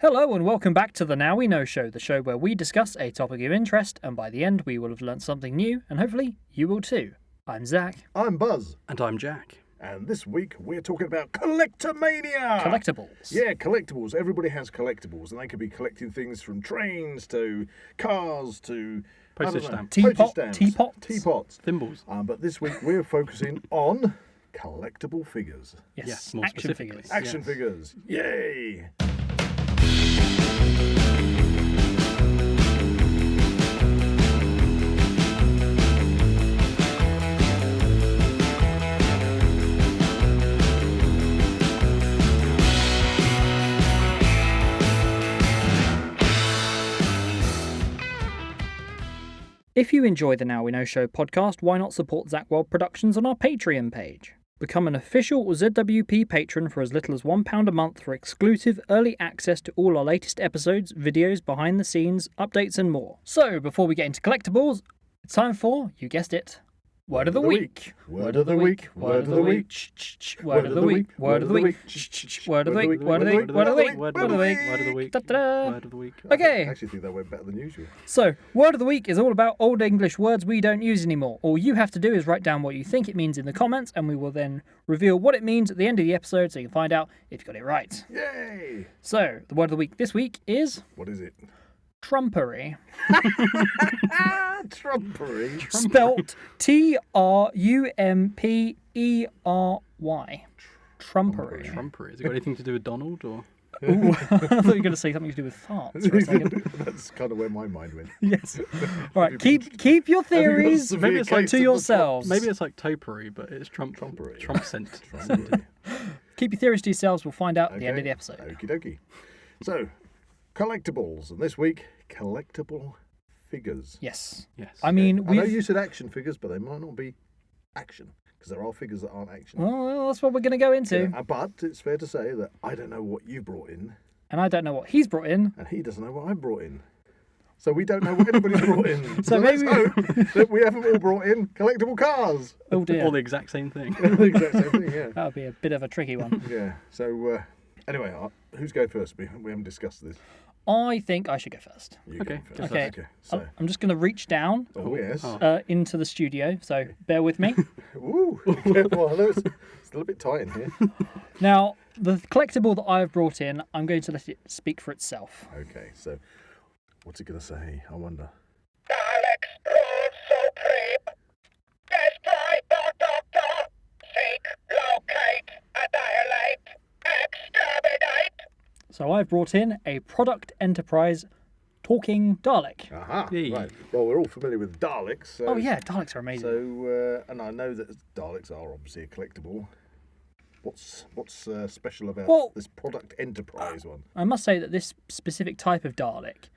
Hello and welcome back to the Now We Know Show, the show where we discuss a topic of interest, and by the end we will have learnt something new, and hopefully you will too. I'm Zak. I'm Buzz. And I'm Jack. And this week we're talking about collectomania! Collectables. Yeah, collectibles. Everybody has collectibles, and they could be collecting things from trains to cars to... Postage stamps. Teapots. Thimbles. But this week we're focusing on collectible figures. Yes, more action specifically. figures. Action figures. Yay! If you enjoy the Now We Know Show podcast, why not support Zak Wylde Productions on our Patreon page? Become an official ZWP patron for as little as £1 a month for exclusive early access to all our latest episodes, videos, behind the scenes, updates and more. So, before we get into collectibles, it's time for, you guessed it, Word of the Week. Word of the week. Word of the week. Word of the week. Word of the week. Word of the week. Word of the week. Word of the week. Word of the week. Word of the week. Da-da-da. Word of the week. Okay. I actually think that went better than usual. So, Word of the Week is all about Old English words we don't use anymore. All you have to do is write down what you think it means in the comments, and we will then reveal what it means at the end of the episode so you can find out if you got it right. Yay! So, the Word of the Week this week is What is it? trumpery. Trumpery. Spelt Trumpery. Trumpery. Trumpery. Has it got anything to do with Donald or? Ooh, I thought you were going to say something to do with farts for a second. That's kind of where my mind went. Yes. All right, keep your theories Maybe it's like to yourselves. Maybe it's like topiary, but it's Trumpery. Trump scent. Keep your theories to yourselves. We'll find out at the end of the episode. Okie dokie. So, collectibles, and this week, collectible figures. Yes. Yes. I mean, I know you said action figures, but they might not be action, because there are figures that aren't action. Well, that's what we're going to go into. Yeah, but it's fair to say that I don't know what you brought in, And I don't know what he's brought in. and he doesn't know what I brought in. So we don't know what anybody's brought in. So let's maybe- hope that we haven't all brought in collectible cars. Oh dear. All the exact same thing. The exact same thing, yeah. That would be a bit of a tricky one. Yeah. So, anyway, who's going first? We haven't discussed this. I think I should go first. You Okay, go first. Okay. Okay. So, I'm just going to reach down oh yes. into the studio, so bear with me. Ooh. Well, it's a little bit tight in here. Now, the collectible that I've brought in, I'm going to let it speak for itself. Okay. So, what's it going to say? I wonder. Daleks rule supreme. Destroy the Doctor. Seek, locate, annihilate, exterminate. So I've brought in a Product Enterprise Talking Dalek. Aha. Yay. Right. Well, we're all familiar with Daleks. So, Oh yeah, Daleks are amazing. So, and I know that Daleks are obviously a collectible. What's special about Well- this Product Enterprise one? I must say that this specific type of Dalek,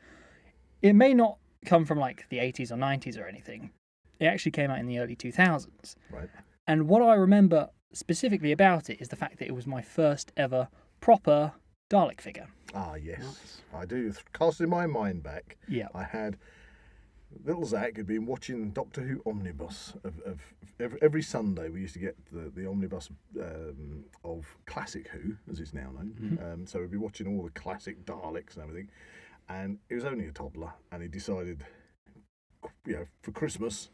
it may not come from like the 80s or 90s or anything. It actually came out in the early 2000s. Right. And what I remember specifically about it is the fact that it was my first ever proper Dalek figure. Ah, yes. I do. Casting my mind back, Yeah. I had little Zak had been watching Doctor Who Omnibus of every Sunday. We used to get the omnibus of Classic Who, as it's now known. So we'd be watching all the classic Daleks and everything. And he was only a toddler, and he decided, for Christmas,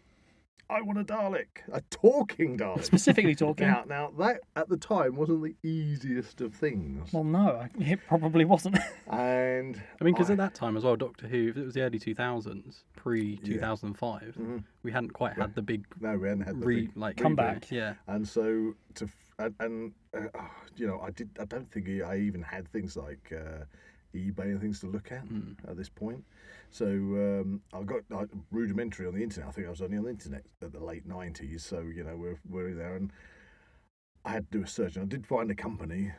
I want a Dalek, a talking Dalek. Specifically talking. Now that at the time wasn't the easiest of things. Well, no, it probably wasn't. And I mean, because at that time as well, Doctor Who, if it was the early 2000s, pre-2005, we hadn't quite had the big no, we hadn't had the big comeback. reboot. Yeah. And so I don't think I even had things like eBay and things to look at this point. So I got rudimentary on the internet. I think I was only on the internet at the late 90s. So we're there, and I had to do a search, and I did find a company,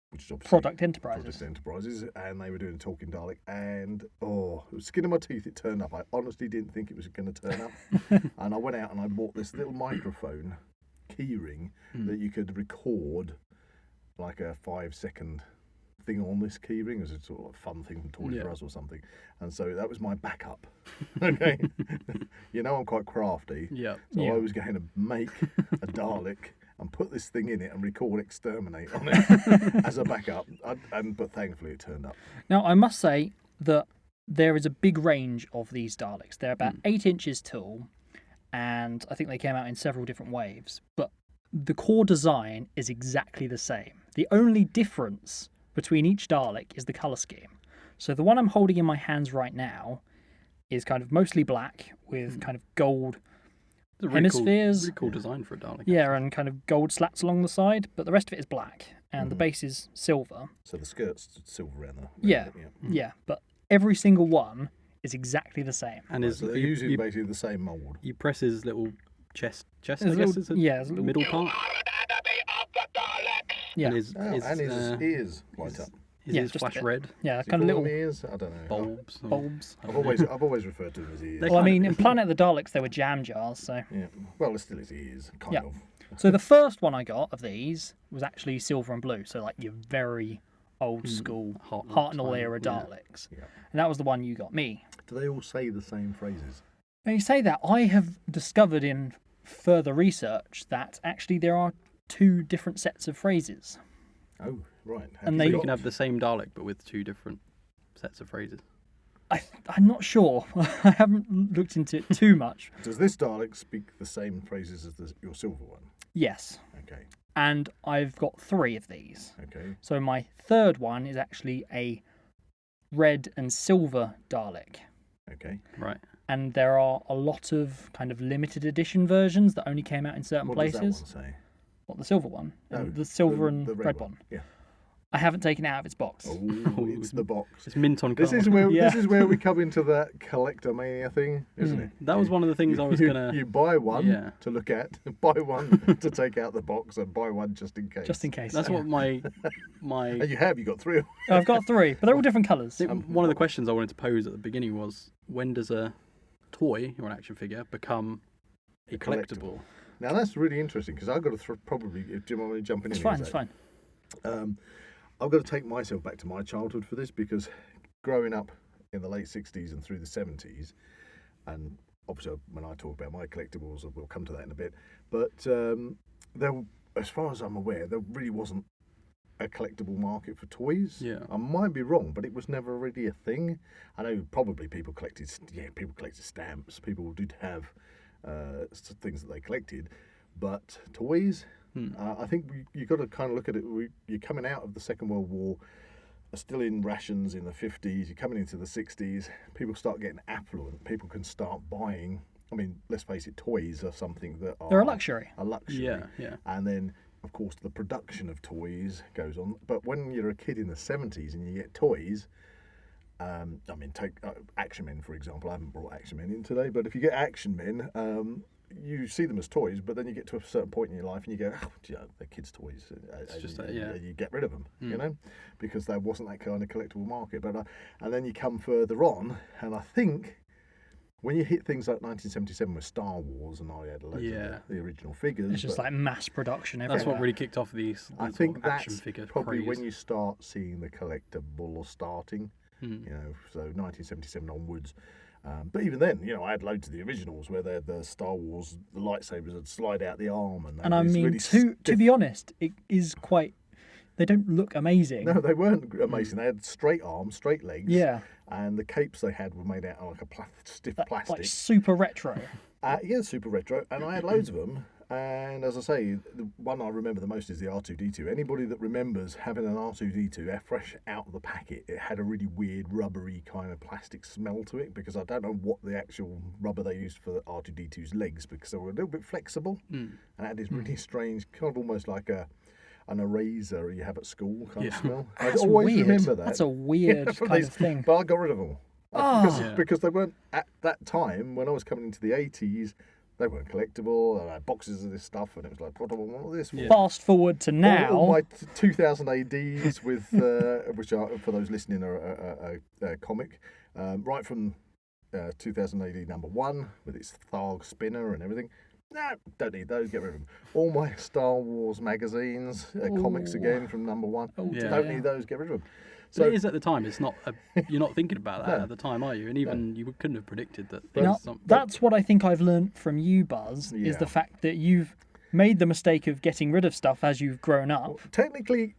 which is obviously Product Enterprises. Product Enterprises, and they were doing a talking Dalek, and it was skin of my teeth. It turned up. I honestly didn't think it was going to turn up, and I went out and I bought this little microphone keyring that you could record like a 5-second thing on this keyring as a sort of fun thing from Toys R Us or something, and so that was my backup. Okay, I'm quite crafty. Yeah. So I was going to make a Dalek and put this thing in it and record Exterminate on it as a backup. But thankfully it turned up. Now, I must say that there is a big range of these Daleks. They're about 8 inches tall, and I think they came out in several different waves. But the core design is exactly the same. The only difference between each Dalek is the colour scheme. So the one I'm holding in my hands right now is kind of mostly black with kind of gold It's a really hemispheres. Really cool design for a Dalek. Yeah, and kind of gold slats along the side, but the rest of it is black, and the base is silver. So the skirt's silver around the... Yeah, but every single one is exactly the same. And So they're using basically the same mould. you press his little chest There's I a guess little- is a yeah, there's a little- middle part. An enemy of the Daleks. Yeah, And his, And his ears light up. his Yeah, ears just a flash bit. red. yeah, Do you kind of call little them ears? I don't know. Bulbs. or- bulbs. I've always referred to them as ears. They Well, I kind of- mean, in Planet of the Daleks, they were jam jars, so... Yeah. Well, it's still his ears, kind Yeah. of. So the first one I got of these was actually silver and blue, so like your very old school Hartnell time, era yeah. Daleks. Yeah. And that was the one you got me. Do they all say the same phrases? Now you say that, I have discovered in further research that actually there are 2 different sets of phrases. Oh, right. And you they- You forgot? can have the same Dalek but with 2 different sets of phrases. I'm not sure. I haven't looked into it too much. Does this Dalek speak the same phrases as your silver one? Yes. Okay. And I've got 3 of these. Okay. So my third one is actually a red and silver Dalek. Okay. Right. And there are a lot of kind of limited edition versions that only came out in certain What places. does that one say? What, the silver one? No, The silver and the red one. Yeah. I haven't taken it out of its box. Oh, it's the box. It's mint on This card. is where Yeah. this is where we come into that collector mania thing, isn't it? That was one of the things I was You- gonna. You buy one Yeah. to look at, buy one to take out the box, and buy one just in case. Just in case. That's what my And you have. You got 3. I've got 3, but they're all different colours. I think one of the questions I wanted to pose at the beginning was, when does a toy or an action figure become a collectible? Now that's really interesting because I've got to probably. Do you want me jumping in? It's here, fine, it's Zach? fine. I've got to take myself back to my childhood for this because growing up in the late 60s and through the 70s, and obviously when I talk about my collectibles, we'll come to that in a bit, but there, as far as I'm aware, there really wasn't a collectible market for toys. Yeah. I might be wrong, but it was never really a thing. I know probably people collected stamps, people did have things that they collected, but toys, I think you got to kind of look at it. You're coming out of the Second World War, are still in rations in the 50s, you're coming into the 60s, people start getting affluent, people can start buying. I mean, let's face it, toys are something that are... They're a luxury. A luxury. Yeah, yeah. And then, of course, the production of toys goes on. But when you're a kid in the 70s and you get toys, I mean, take Action Men, for example. I haven't brought Action Men in today, but if you get Action Men, you see them as toys, but then you get to a certain point in your life and you go, oh, they're kids' toys. It's just you get rid of them, you know, because there wasn't that kind of collectible market. But and then you come further on, and I think when you hit things like 1977 with Star Wars, and I had loads of the original figures. It's just but like mass production everywhere. That's what really kicked off these. I sort think of action that's figure probably craze. when you start seeing the collectible starting. You know, so 1977 onwards. But even then, you know, I had loads of the originals where the Star Wars, the lightsabers would slide out the arm, And I mean, really to be honest, it is quite. They don't look amazing. No, they weren't amazing. They had straight arms, straight legs. Yeah. And the capes they had were made out of like a stiff plastic. Like super retro. Yeah, super retro. And I had loads of them. And as I say, the one I remember the most is the R2-D2. Anybody that remembers having an R2-D2 fresh out of the packet, it had a really weird rubbery kind of plastic smell to it, because I don't know what the actual rubber they used for the R2-D2's legs, because they were a little bit flexible and it had this really strange, kind of almost like an eraser you have at school kind of smell. I That's always weird. remember that. That's a weird from kind these- of thing. But I got rid of them. Oh. Because they weren't, at that time, when I was coming into the 80s, they weren't collectible. I had boxes of this stuff, and it was like, what do I want this for? Fast forward to now. All my 2000 ADs with, which are, for those listening, are a comic, right from 2000 AD #1 with its Tharg spinner and everything. No, don't need those. Get rid of them. All my Star Wars magazines, comics again from #1. dear. Don't need those. Get rid of them. So it is at the time. It's not. You're not thinking about that at the time, are you? And even you couldn't have predicted that. Now, that's what I think I've learned from you, Buzz, is Yeah. the fact that you've made the mistake of getting rid of stuff as you've grown up. Well, technically,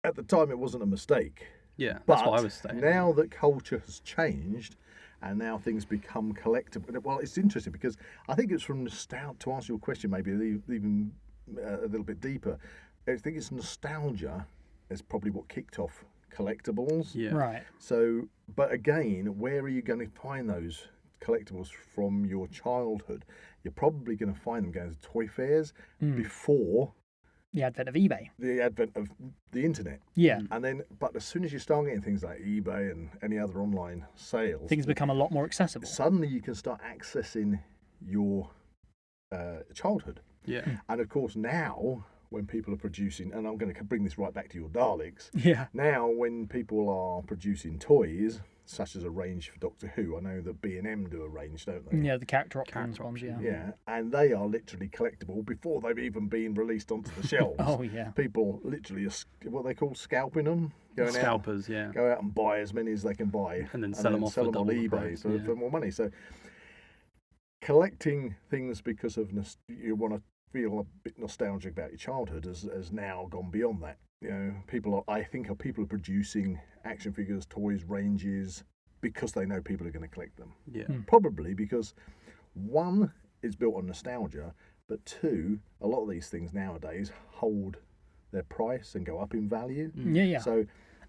at the time, it wasn't a mistake. Yeah, But that's what I was saying. now that culture has changed and now things become collectible, well, it's interesting because I think it's from nostalgia, to answer your question, maybe even a little bit deeper. I think it's nostalgia is probably what kicked off collectibles. Yeah. Right. So, but again, where are you going to find those collectibles from your childhood? You're probably going to find them going to toy fairs before The advent of eBay. the advent of the internet. Yeah. And then, but as soon as you start getting things like eBay and any other online sales, Things become a lot more accessible. suddenly you can start accessing your childhood. Yeah. And of course, now when people are producing, and I'm going to bring this right back to your Daleks. Yeah. Now, when people are producing toys, such as a range for Doctor Who, I know that B&M do a range, don't they? Yeah, the character options Character ones, yeah. Yeah, and they are literally collectible before they've even been released onto the shelves. Oh, yeah. People literally are what they call scalping them, Scalpers, yeah. go out and buy as many as they can buy, And then sell them off for on double the eBay price, for, yeah. for more money. So collecting things because of you want to feel a bit nostalgic about your childhood has now gone beyond that. You know, people are producing action figures, toys, ranges because they know people are going to collect them. Yeah. Probably because one, it's built on nostalgia, but two, a lot of these things nowadays hold their price and go up in value. Yeah, yeah. So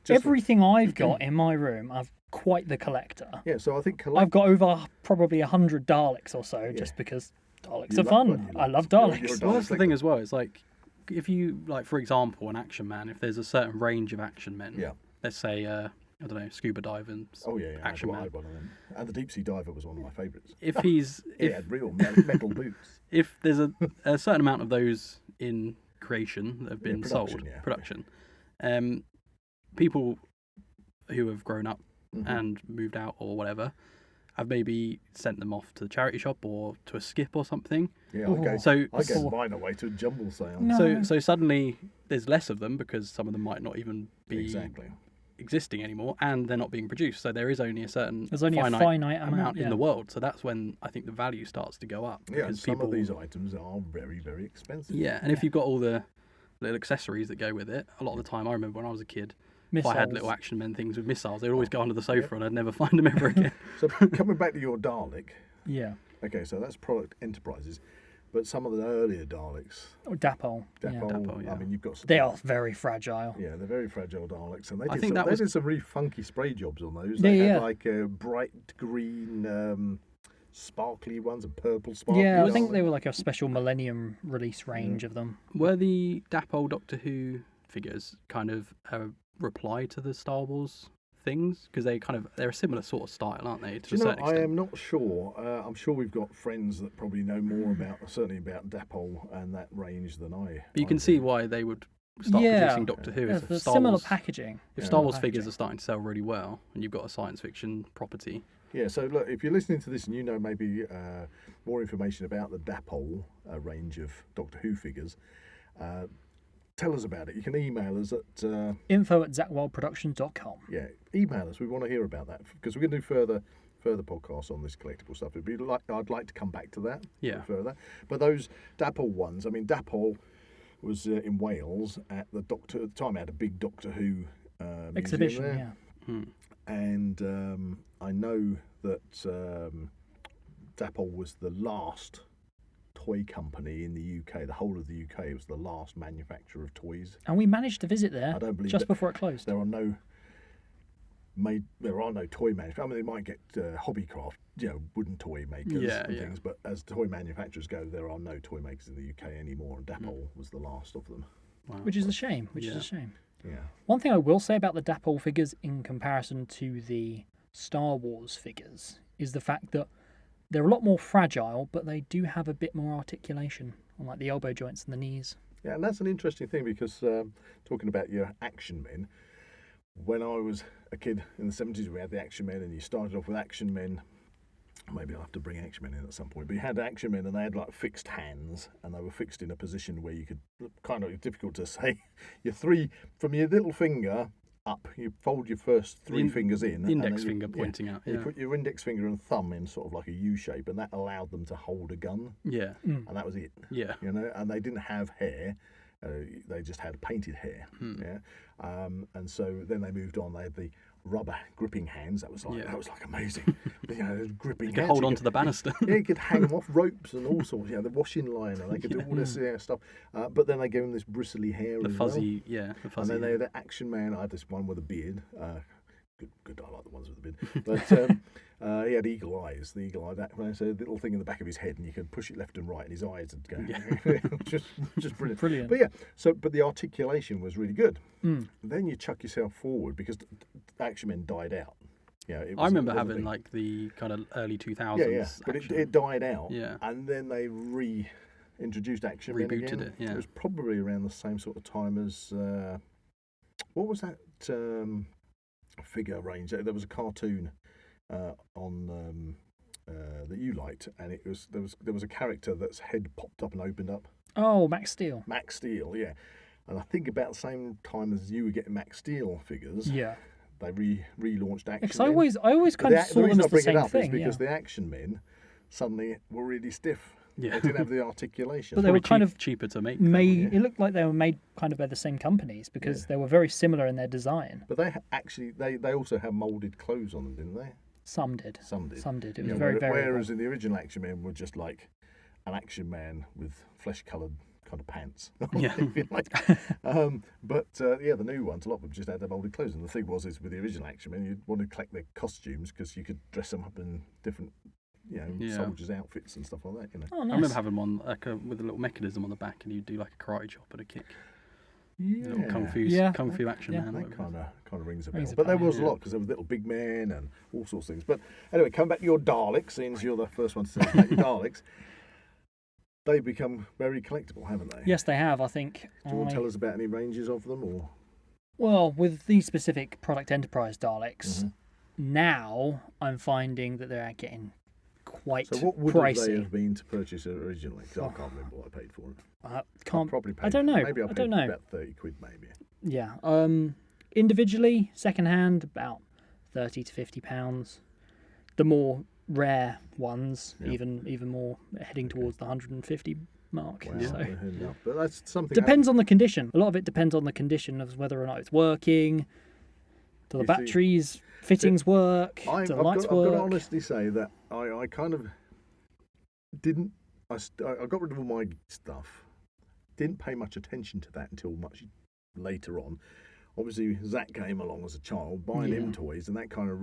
Everything I've got in my room, I've quite the collector. yeah, so I think I've got over probably 100 Daleks or so, just because Daleks You are love fun. them, you I love- love you're a Daleks. Well, that's the Dalek thing as well. It's like, if you, like, for example, an Action Man, if there's a certain range of Action Men, Yeah. let's say, I don't know, Scuba Diving, Oh yeah, Action I Man. had one of them. And the deep sea diver was one of my favourites. If he's, It if, had real metal boots. if there's a certain amount of those in creation that have been production, sold, yeah. production, people who have grown up Mhm. and moved out or whatever have maybe sent them off to the charity shop or to a skip or something. Yeah, Oh. So I gave mine away to a jumble sale. No. so suddenly there's less of them because some of them might not even be Exactly. existing anymore, and they're not being produced. So there is only a certain There's only a finite amount, in yeah. the world. So that's when I think the value starts to go up. Yeah, because some people, of these items are very, very expensive. yeah, and if you've got all the little accessories that go with it, a lot of the time, I remember when I was a kid, if I had little Missiles. Action Men things with missiles, they'd always go under the sofa and I'd never find them ever again. So coming back to your Dalek, Yeah. okay, so that's Product Enterprises, but some of the earlier Daleks, Or Dapol. Yeah. Dapol, yeah. I mean, you've got some. They are very fragile. Yeah, they're very fragile Daleks, and they I did, think some, that they was- did some really funky spray jobs on those. Yeah, They had yeah. like bright green, sparkly ones and purple sparkly. Yeah, I think Daleks. they were like a special Millennium release range of them. Were the Dapol Doctor Who figures kind of a reply to the Star Wars things? Because they're a similar sort of style, aren't they? To Do a you know, certain I extent. am not sure. I'm sure we've got friends that probably know more about, certainly about Dapol and that range than I. But you I can do. see why they would start Yeah. producing Doctor Who Yeah, if the Star similar Wars, packaging. if Yeah. Star Wars Packaging. figures are starting to sell really well, and you've got a science fiction property. Yeah, so look, if you're listening to this and you know maybe more information about the Dapol range of Doctor Who figures, tell us about it. You can email us at info@zakwyldeproductions.com. yeah, email us. We want to hear about that because we're going to do further podcasts on this collectible stuff. I'd like to come back to that Yeah. further. But those Dapol ones, I mean, Dapol was in Wales at the time. I had a big Doctor Who museum Exhibition, there. yeah. And I know that Dapol was the last toy company in the UK, the whole of the UK. It was the last manufacturer of toys. And we managed to visit there I don't believe just that- before it closed. There are no toy manufacturers. I mean, they might get hobbycraft, wooden toy makers Yeah, and yeah. things, but as toy manufacturers go, there are no toy makers in the UK anymore, and Dapol was the last of them. Wow. Which is a shame. Yeah. Yeah. One thing I will say about the Dapol figures in comparison to the Star Wars figures is the fact that they're a lot more fragile, but they do have a bit more articulation on like the elbow joints and the knees. Yeah, and that's an interesting thing because talking about your action men, when I was a kid in the 70s, we had the action men, and you started off with action men. Maybe I'll have to bring action men in at some point. But you had action men, and they had like fixed hands, and they were fixed in a position where you could kind of, it's difficult to say, your three, from your little finger up. You fold your first three fingers in. The index and then finger pointing out. You put your index finger and thumb in sort of like a U shape, and that allowed them to hold a gun. Yeah. And that was it. Yeah. You know, and they didn't have hair. They just had painted hair. Yeah. And so then they moved on. They had the rubber gripping hands. That was like amazing. You know, gripping hands. You could hold onto the banister. Yeah, you could hang them off ropes and all sorts. You know, the washing line, and they could do all this stuff. But then they gave them this bristly hair The as fuzzy, well. the fuzzy. And then they had an Action Man. I had this one with a beard. Good. I like the ones with the beard. But he had eagle eyes. The eagle-eyed Action. So a little thing in the back of his head, and you could push it left and right, and his eyes would go. just brilliant. Brilliant. But yeah. But the articulation was really good. Then you chuck yourself forward because Action Men died out. Yeah, I remember having like the kind of early 2000s. Yeah. But it died out. Yeah. And then they reintroduced Action Men Rebooted again. it, yeah. It was probably around the same sort of time as what was that figure range? There was a cartoon on that you liked, and there was a character that's head popped up and opened up. Oh, Max Steel. Max Steel, yeah. And I think about the same time as you were getting Max Steel figures. Yeah. They relaunched Action Because Men. I always kind of saw them as the same Is thing. because the Action Men suddenly were really stiff. Yeah. They didn't have the articulation. But they were Probably kind of cheaper to make. made. It looked like they were made kind of by the same companies because they were very similar in their design. But they also have moulded clothes on them, didn't they? Some did. Some did. It was Yeah, very whereas in the original Action Men were just like an Action Man with flesh-coloured kind of pants. Yeah. if you like. But the new ones, a lot of them just had their moulded clothes. And the thing was, is with the original Action Men, you'd want to collect their costumes because you could dress them up in different, soldiers' outfits and stuff like that. You know. Oh, nice. I remember having one with a little mechanism on the back, and you'd do like a karate chop and a kick. Yeah. A little kung fu action man. That kind of rings a bell. Rings a But there bell, was a lot because there was little big men and all sorts of things. But anyway, come back to your Daleks, since you're the first one to say about your Daleks. They've become very collectible, haven't they? Yes, they have. I think. Do you want to tell us about any ranges of them, or? Well, with these specific Product Enterprise Daleks, Mm-hmm. now I'm finding that they're getting quite So what would pricey. they have been to purchase originally? Because I can't remember what I paid for them. Can't. Probably paid, I don't know. Maybe I paid don't know. about 30 quid, maybe. Yeah. Individually, second hand, about £30 to £50. The more rare ones, even more, heading towards the 150 mark. Wow, So. enough. But that's something. Depends on the condition. A lot of it depends on the condition of whether or not it's working. Do the You see, batteries, fittings work? Do I've the got lights to work? honestly say that I kind of didn't. I got rid of all my stuff. Didn't pay much attention to that until much later on. Obviously, Zak came along as a child, buying him toys, and that kind of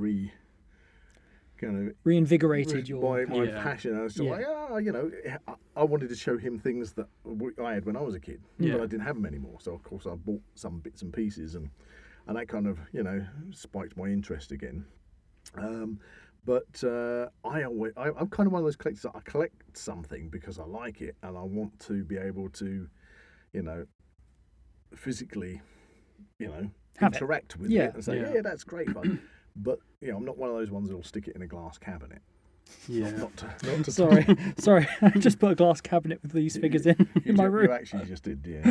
reinvigorated your. my passion. I was sort of like, I wanted to show him things that I had when I was a kid, but I didn't have them anymore. So of course I bought some bits and pieces, and that kind of spiked my interest again. But I'm kind of one of those collectors that I collect something because I like it and I want to be able to, physically, interact with it and say, that's great fun. But I'm not one of those ones that'll stick it in a glass cabinet. Yeah. Not to Sorry. I just put a glass cabinet with these figures in my room. You actually just did, yeah.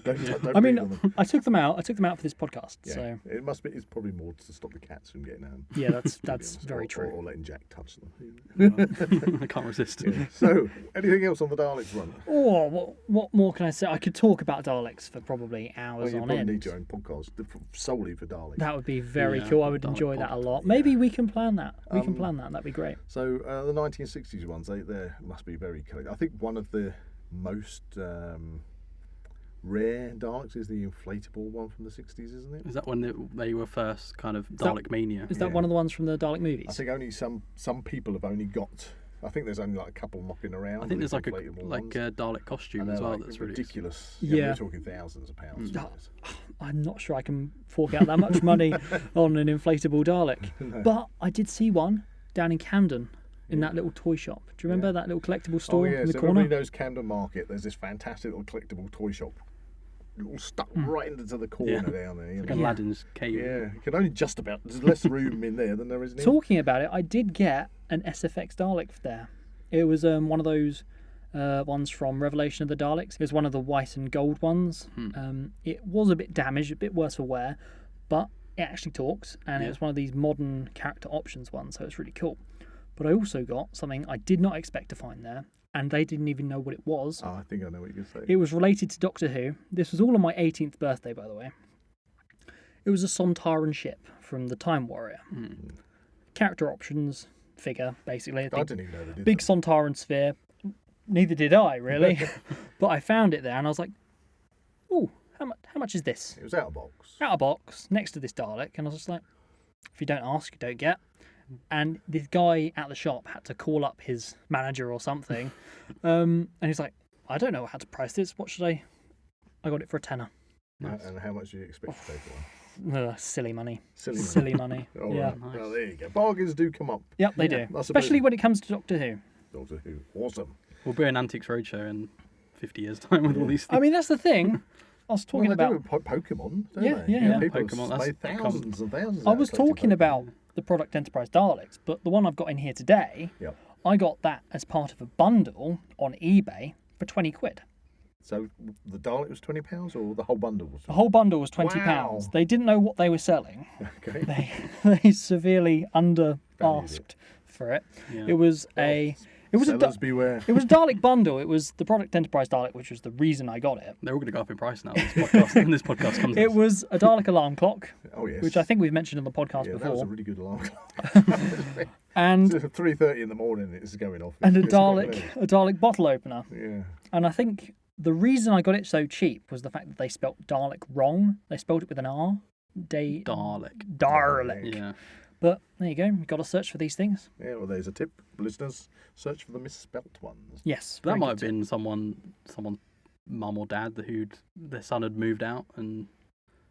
don't I mean, breathe on them. I took them out. For this podcast. Yeah. So It must be. It's probably more to stop the cats from getting out. yeah, that's to be honest, very or, true. Or letting Jack touch them. I can't resist. Yeah. So, anything else on the Daleks front? Oh, what more can I say? I could talk about Daleks for probably hours You on probably end. need your own podcast solely for Daleks. That would be very Yeah, cool. I would Dalek enjoy that a pod. lot. Maybe we can plan that. That'd be great. So the 1960s ones, they must be very collectible. I think one of the most rare Daleks is the inflatable one from the 60s, isn't it? Is that when they were first kind of Dalek mania? Is that one of the ones from the Dalek movies? I think only some people have only got. I think there's only like a couple knocking around. I think there's these like a inflatable ones. Dalek costume And as they're well like that's really ridiculous. Yeah. We're talking thousands of pounds. I'm not sure I can fork out that much money on an inflatable Dalek. No. But I did see one down in Camden in that little toy shop. Do you remember that little collectible store in the so corner? everybody knows Camden Market. There's this fantastic little collectible toy shop, all stuck right into the corner down there. like Aladdin's cave. Yeah, you can only just about. There's less room in there than there is in. Talking about it, I did get an SFX Dalek there. It was one of those ones from Revelation of the Daleks. It was one of the white and gold ones. It was a bit damaged, a bit worse for wear, but it actually talks, and it was one of these modern character options ones, so it's really cool. But I also got something I did not expect to find there, and they didn't even know what it was. Oh, I think I know what you're going to say. It was related to Doctor Who. This was all on my 18th birthday, by the way. It was a Sontaran ship from the Time Warrior. Character options figure, basically. I didn't even know they did Big that. Sontaran sphere. Neither did I, really. But I found it there, and I was like, "Ooh, how much is this?" It was out of box. Out of box, next to this Dalek, and I was just like, "If you don't ask, you don't get." And this guy at the shop had to call up his manager or something, and he's like, "I don't know how to price this. What should I?" I got it for a tenner. And how much do you expect to pay for one? Silly money. Silly money. Silly money. All Yeah. right. Well, there you go. Bargains do come up. Yep, they do. I suppose- Especially when it comes to Doctor Who. Doctor Who. Awesome. We'll be an Antiques Roadshow in 50 years' time with all these things. I mean, that's the thing. I was talking Well, they about. do with Pokemon, don't Yeah, they? yeah. People Pokemon, have that's- made thousands and thousands I out of was collecting talking Pokemon. about the Product Enterprise Daleks, but the one I've got in here today, Yep. I got that as part of a bundle on eBay for 20 quid. So the Dalek was £20 or the whole bundle was The whole bundle was £20. Wow. They didn't know what they were selling. Okay. They severely under asked for it. Yeah. It was a Sellers beware. it was a Dalek bundle. It was the Product Enterprise Dalek, which was the reason I got it. They're all going to go up in price now. When this podcast comes It out. was a Dalek alarm clock, Oh yes. which I think we've mentioned on the podcast yeah, that was a before, really good alarm. and 3:30 in the morning it's going off. and a It's quite Dalek bottle opener. early. Yeah. And I think the reason I got it so cheap was the fact that they spelt Dalek wrong. They spelled it with an R. Dalek. Dalek. Yeah. But there you go. You've got to search for these things. Yeah, well, there's a tip, listeners. Search for the misspelt ones. Yes. That very might good have tip. been someone, mum or dad, their son had moved out and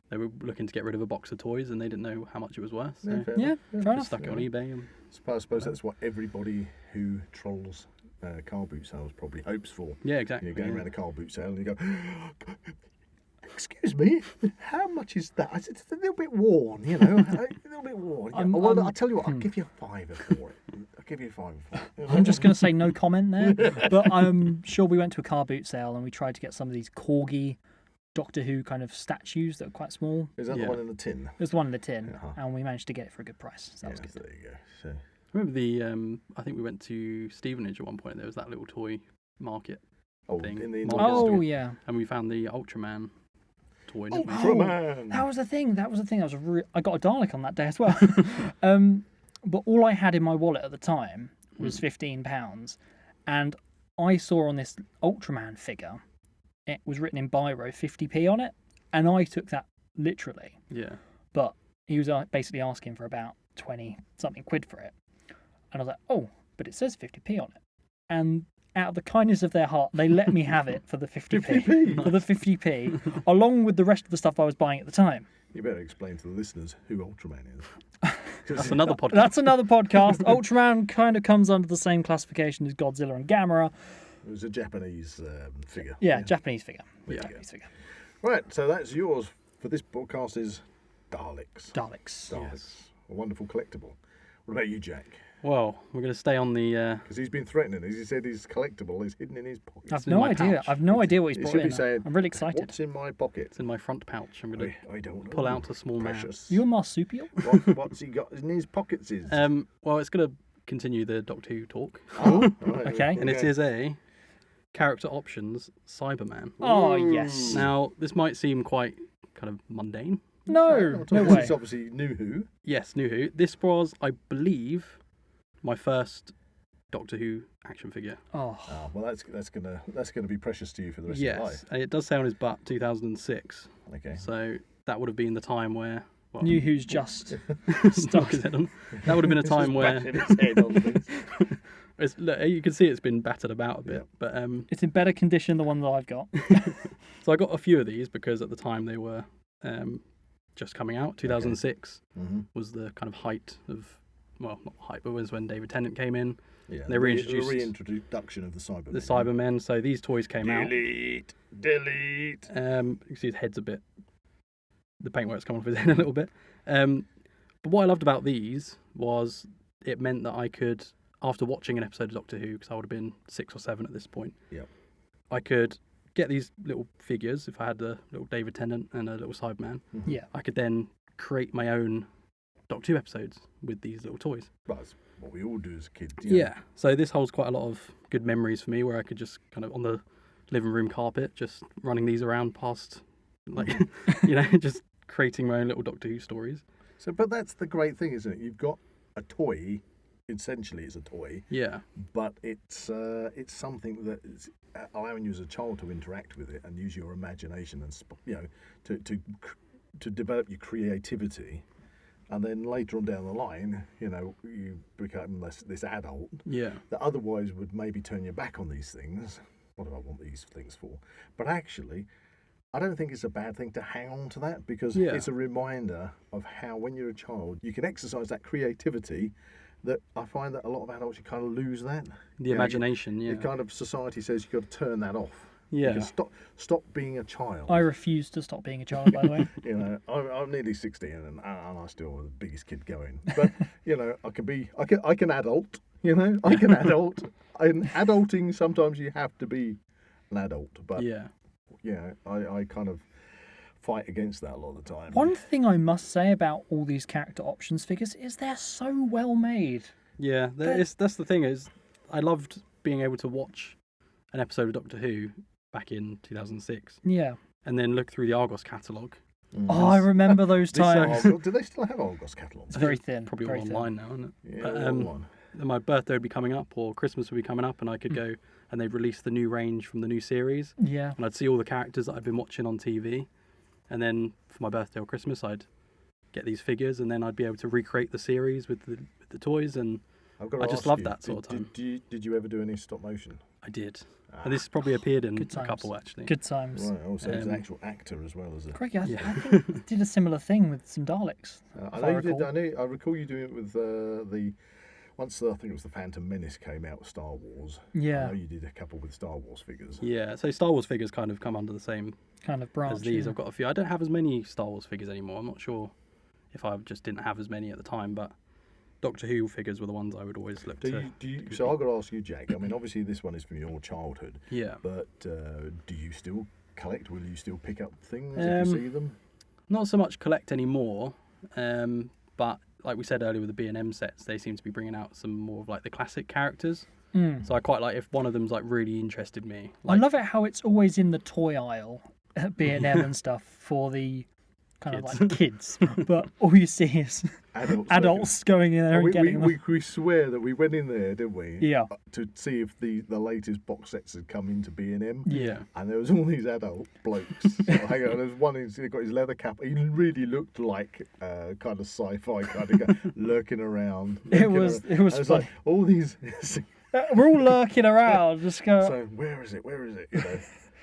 they were looking to get rid of a box of toys and they didn't know how much it was worth. So fair Yeah, enough. fair just enough. stuck it on eBay. And, I suppose that's what everybody who trolls car boot sales probably hopes for. yeah, exactly. You're going yeah. around a car boot sale and you go, "Excuse me, how much is that?" I said, "It's a little bit worn, a little bit worn." Yeah, well, I'll tell you what, I'll give you a £5 for it. I'll give you a £5 for it. I'm just going to say no comment there. But I'm sure we went to a car boot sale and we tried to get some of these corgi Doctor Who kind of statues that are quite small. Is that the Yeah. one in the tin? There's one in the tin, Uh-huh. and we managed to get it for a good price. So that was Yes, good. there you go. So, I remember I think we went to Stevenage at one point. There was that little toy market thing. in the Market Oh, Street. yeah. And we found the Ultraman toy. didn't we? Ultraman! That was the thing. I got a Dalek on that day as well. But all I had in my wallet at the time was £15, and I saw on this Ultraman figure, it was written in biro 50p on it, and I took that literally. Yeah. But he was basically asking for about 20 something quid for it, and I was like, "Oh, but it says 50p on it," and out of the kindness of their heart, they let me have it for the 50p. For the 50p, along with the rest of the stuff I was buying at the time. You better explain to the listeners who Ultraman is. That's another podcast. That's another podcast. Ultraman kind of comes under the same classification as Godzilla and Gamera. It was a Japanese figure. Yeah, Japanese figure. Yeah. Japanese figure. Right, so that's yours for this podcast is Daleks. Daleks. Daleks. A wonderful collectible. What about you, Jack? Well, we're going to stay on the. Because he's been threatening us. He said his collectible is hidden in his pocket. I've in no my idea. pouch. I've no idea what he's It brought should be in. saying, I'm really excited. "What's in my pocket?" It's in my front pouch. I'm going to I don't know. pull out a small man. Precious. You a marsupial? What's he got in his pockets? Is Well, it's going to continue the Doctor Who talk, oh, right, Okay. and it is a character options Cyberman. Oh, yes. Now, this might seem quite kind of mundane. No, no This way. is obviously New Who. Yes, New Who. This was, I believe, my first Doctor Who action figure. Oh, Well, that's gonna be precious to you for the rest of your Yes, life. and it does say on his butt 2006. Okay. So that would have been the time where. Well, New Who's just knock stuck. his head on. That would have been a time where Bashing its head on things. look, you can see it's been battered about a bit. Yeah. But It's in better condition than the one that I've got. so I got a few of these because at the time they were just coming out. 2006 Mhm. was the kind of height of, well, not height, but was when David Tennant came in. Yeah. They reintroduced- the reintroduction of the Cybermen. The Cybermen. So these toys came out. Delete. You can see his head's a bit, the paintwork's come off his head a little bit. But what I loved about these was it meant that I could, after watching an episode of Doctor Who, because I would have been 6 or 7 at this point, Yep. I could get these little figures. If I had a little David Tennant and a little Cyberman, Yeah. I could then create my own Doctor Who episodes with these little toys. Well, that's what we all do as kids. Yeah. So this holds quite a lot of good memories for me, where I could just kind of on the living room carpet, just running these around past, like, just creating my own little Doctor Who stories. So, but that's the great thing, isn't it? You've got a toy. Essentially, it's a toy. Yeah. But it's something that is allowing you as a child to interact with it and use your imagination and to develop your creativity. And then later on down the line, you become this adult that otherwise would maybe turn your back on these things. What do I want these things for? But actually, I don't think it's a bad thing to hang on to that, because it's a reminder of how, when you're a child, you can exercise that creativity that I find that a lot of adults, you kind of lose that. The imagination, The kind of society says you've got to turn that off. Yeah. You can stop being a child. I refuse to stop being a child, by the way. I'm nearly 60 and I'm still the biggest kid going. But, I can adult, I can adult. In adulting, sometimes you have to be an adult. But, I kind of fight against that a lot of the time. One thing I must say about all these character options figures is they're so well made. Yeah, that's the thing, is I loved being able to watch an episode of Doctor Who back in 2006. Yeah. And then look through the Argos catalogue. Oh, I remember those times. Do they still have Argos catalogues? It's very thin. Probably very all online now, isn't it? Yeah, but, online. My birthday would be coming up, or Christmas would be coming up, and I could go, and they'd release the new range from the new series. Yeah. And I'd see all the characters that I'd been watching on TV. And then for my birthday or Christmas, I'd get these figures, and then I'd be able to recreate the series with the toys, and I just loved that sort of time. Did you ever do any stop motion? I did. And this probably appeared in a couple, actually. Good times. Right, also he's an actual actor as well, as a... Craigie, I think you did a similar thing with some Daleks. I know you did. I recall you doing it with once I think it was the Phantom Menace came out with Star Wars. Yeah. I know you did a couple with Star Wars figures. Yeah, so Star Wars figures kind of come under the same kind of branch as these. Yeah. I've got a few. I don't have as many Star Wars figures anymore. I'm not sure if I just didn't have as many at the time, but Doctor Who figures were the ones I would always look to. So I've got to ask you, Jack. I mean, obviously this one is from your childhood. Yeah. But do you still collect? Will you still pick up things if you see them? Not so much collect anymore, but like we said earlier with the B&M sets, they seem to be bringing out some more of like the classic characters. So I quite like if one of them's like really interested me. I love it how it's always in the toy aisle at B&M and stuff for the kind of like kids, but all you see is adults going in there and getting them. We swear that we went in there, didn't we? Yeah. To see if the latest box sets had come into B&M. Yeah. And there was all these adult blokes. Hang on, there's one who's got his leather cap. He really looked like kind of sci-fi kind of guy lurking around. It was fun. like all these. We're all lurking around, just go. So where is it?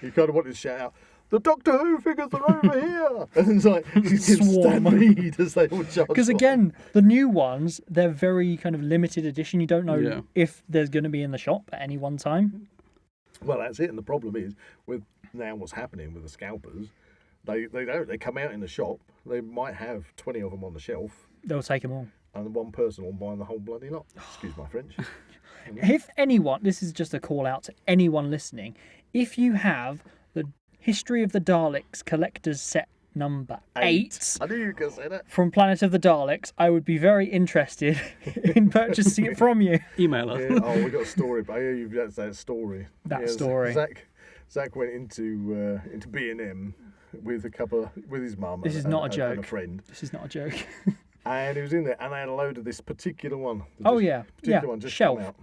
You kind of wanted to shout out, "The Doctor Who figures are over here!" And it's like stampede as they all charge. Because again, the new ones, they're very kind of limited edition. You don't know if there's going to be in the shop at any one time. Well, that's it. And the problem is with now what's happening with the scalpers, they don't. They come out in the shop. They might have 20 of them on the shelf. They'll take them all. And one person will buy the whole bloody lot. Excuse my French. If anyone, this is just a call out to anyone listening, if you have the History of the Daleks collector's set number 8. I knew you were going to say that. From Planet of the Daleks, I would be very interested in purchasing it from you. Email us. Yeah, we got a story, but I hear you've got that story. Story. Zak went into B&M with his mum. This is not a joke. And a friend. This is not a joke. And he was in there, and they had a load of this particular one. One just shelf. Come out.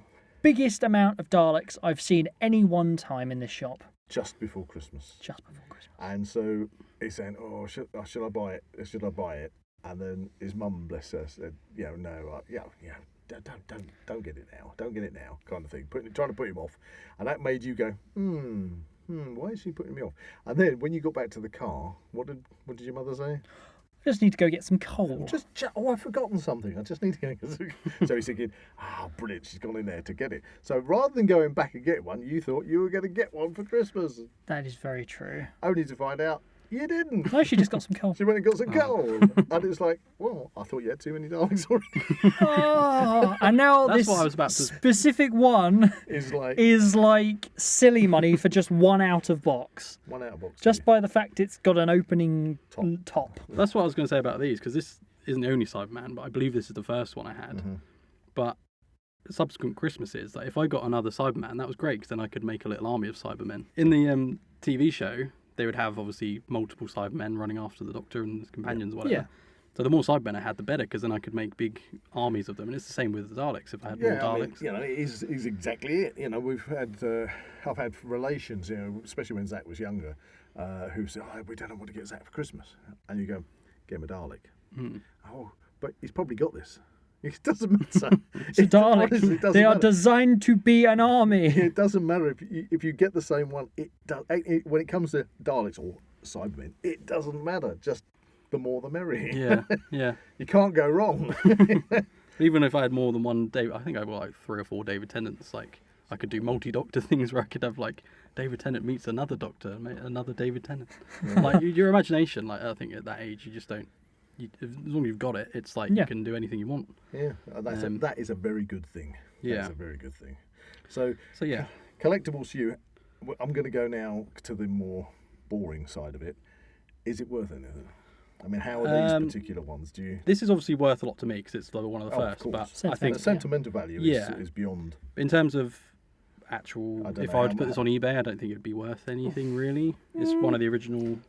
Biggest amount of Daleks I've seen any one time in this shop. Just before Christmas. And so he's saying, "Oh, should I buy it? Should I buy it?" And then his mum, bless her, said, "No, don't get it now. Don't get it now," kind of thing. Trying to put him off, and that made you go, why is she putting me off? And then when you got back to the car, what did your mother say? I just need to go get some coal. I've forgotten something. I just need to go. So he's thinking, brilliant, she's gone in there to get it. So rather than going back and get one, you thought you were going to get one for Christmas. That is very true. Only to find out You didn't. No, she just got some coal. She went and got some coal. And it's like, well, I thought you had too many Daleks already. Oh, and now That's this what I was about to- specific one is like silly money for just one out of box. one out of box. Just by the fact it's got an opening top. That's what I was going to say about these, because this isn't the only Cyberman, but I believe this is the first one I had. Mm-hmm. But subsequent Christmases, like if I got another Cyberman, that was great, because then I could make a little army of Cybermen. In the TV show, they would have obviously multiple Cybermen running after the Doctor and his companions, or whatever. Yeah. So the more Cybermen I had, the better, because then I could make big armies of them. And it's the same with the Daleks. If I had more Daleks, I mean, it is exactly it. You know, we've had I've had relations, you know, especially when Zak was younger, who said, "Oh, we don't know what to get Zak for Christmas," and you go, "Get him a Dalek." Oh, but he's probably got this. It doesn't matter. It's a Dalek. Honestly, it doesn't They are matter. designed to be an army. It doesn't matter if you get the same one. When it comes to Daleks or Cybermen, it doesn't matter. Just the more the merrier. yeah. You can't go wrong. Even if I had more than one David, I think I've got like 3 or 4 David Tennants. Like I could do multi-Doctor things where I could have like David Tennant meets another Doctor, another David Tennant. Like your imagination, like I think at that age, you just don't. As long as you've got it, it's like you can do anything you want. Yeah, that is a very good thing. Yeah, that's a very good thing. So yeah, collectibles. I'm going to go now to the more boring side of it. Is it worth anything? I mean, how are these particular ones? Do you? This is obviously worth a lot to me because it's one of the first. Of course. But I think the sentimental value is beyond. In terms of actual, if I were to put this on eBay, I don't think it'd be worth anything really. It's one of the original.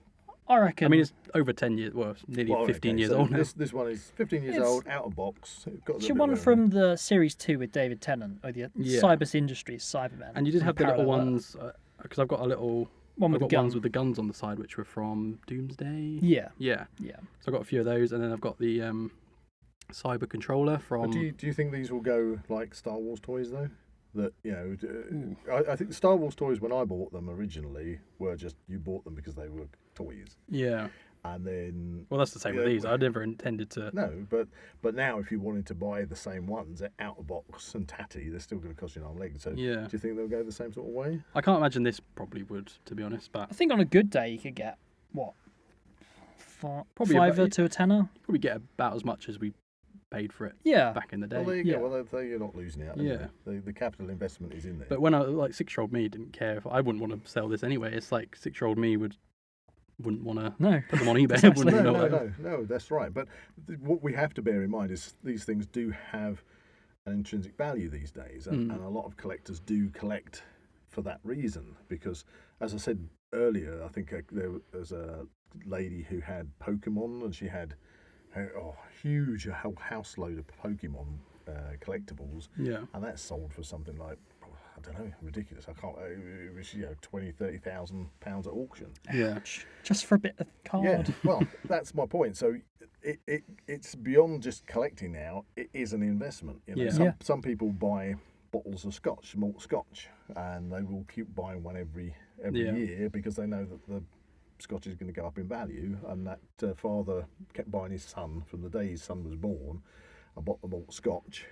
I reckon. I mean, it's over 10 years, well, nearly 15 years old now. This one is 15 years old, out of box. It's one from the Series 2 with David Tennant, or the Cybus Industries Cybermen. And you did have the little ones, because I've got a little... One with ones with the guns on the side, which were from Doomsday. Yeah. So I've got a few of those, and then I've got the Cyber controller from... But do you think these will go like Star Wars toys, though? That, you know, I think the Star Wars toys, when I bought them originally, were just, you bought them because they were toys. Yeah. And then... Well, that's the same with these. I never intended to... No, but now if you wanted to buy the same ones, they're out of box and tatty, they're still going to cost you an arm and leg. So do you think they'll go the same sort of way? I can't imagine this probably would, to be honest, but... I think on a good day you could get, what, probably $5 to a tenner? Probably get about as much as we paid for it back in the day. Well, there you go. Well, you're not losing out. Yeah. The capital investment is in there. But when I, 6-year-old me didn't care if... I wouldn't want to sell this anyway. It's like 6-year-old me wouldn't want to put them on eBay. No, that's right. But what we have to bear in mind is these things do have an intrinsic value these days, and a lot of collectors do collect for that reason. Because, as I said earlier, I think there was a lady who had Pokemon, and she had a huge house load of Pokemon collectibles, and that sold for something like, I don't know, ridiculous. I can't. It was £20,000-30,000 at auction. Yeah, just for a bit of card. Yeah, well, that's my point. So it's beyond just collecting now. It is an investment. You know, some people buy bottles of Scotch, malt Scotch, and they will keep buying one every year because they know that the Scotch is going to go up in value, and that father kept buying his son from the day his son was born, and bought the malt Scotch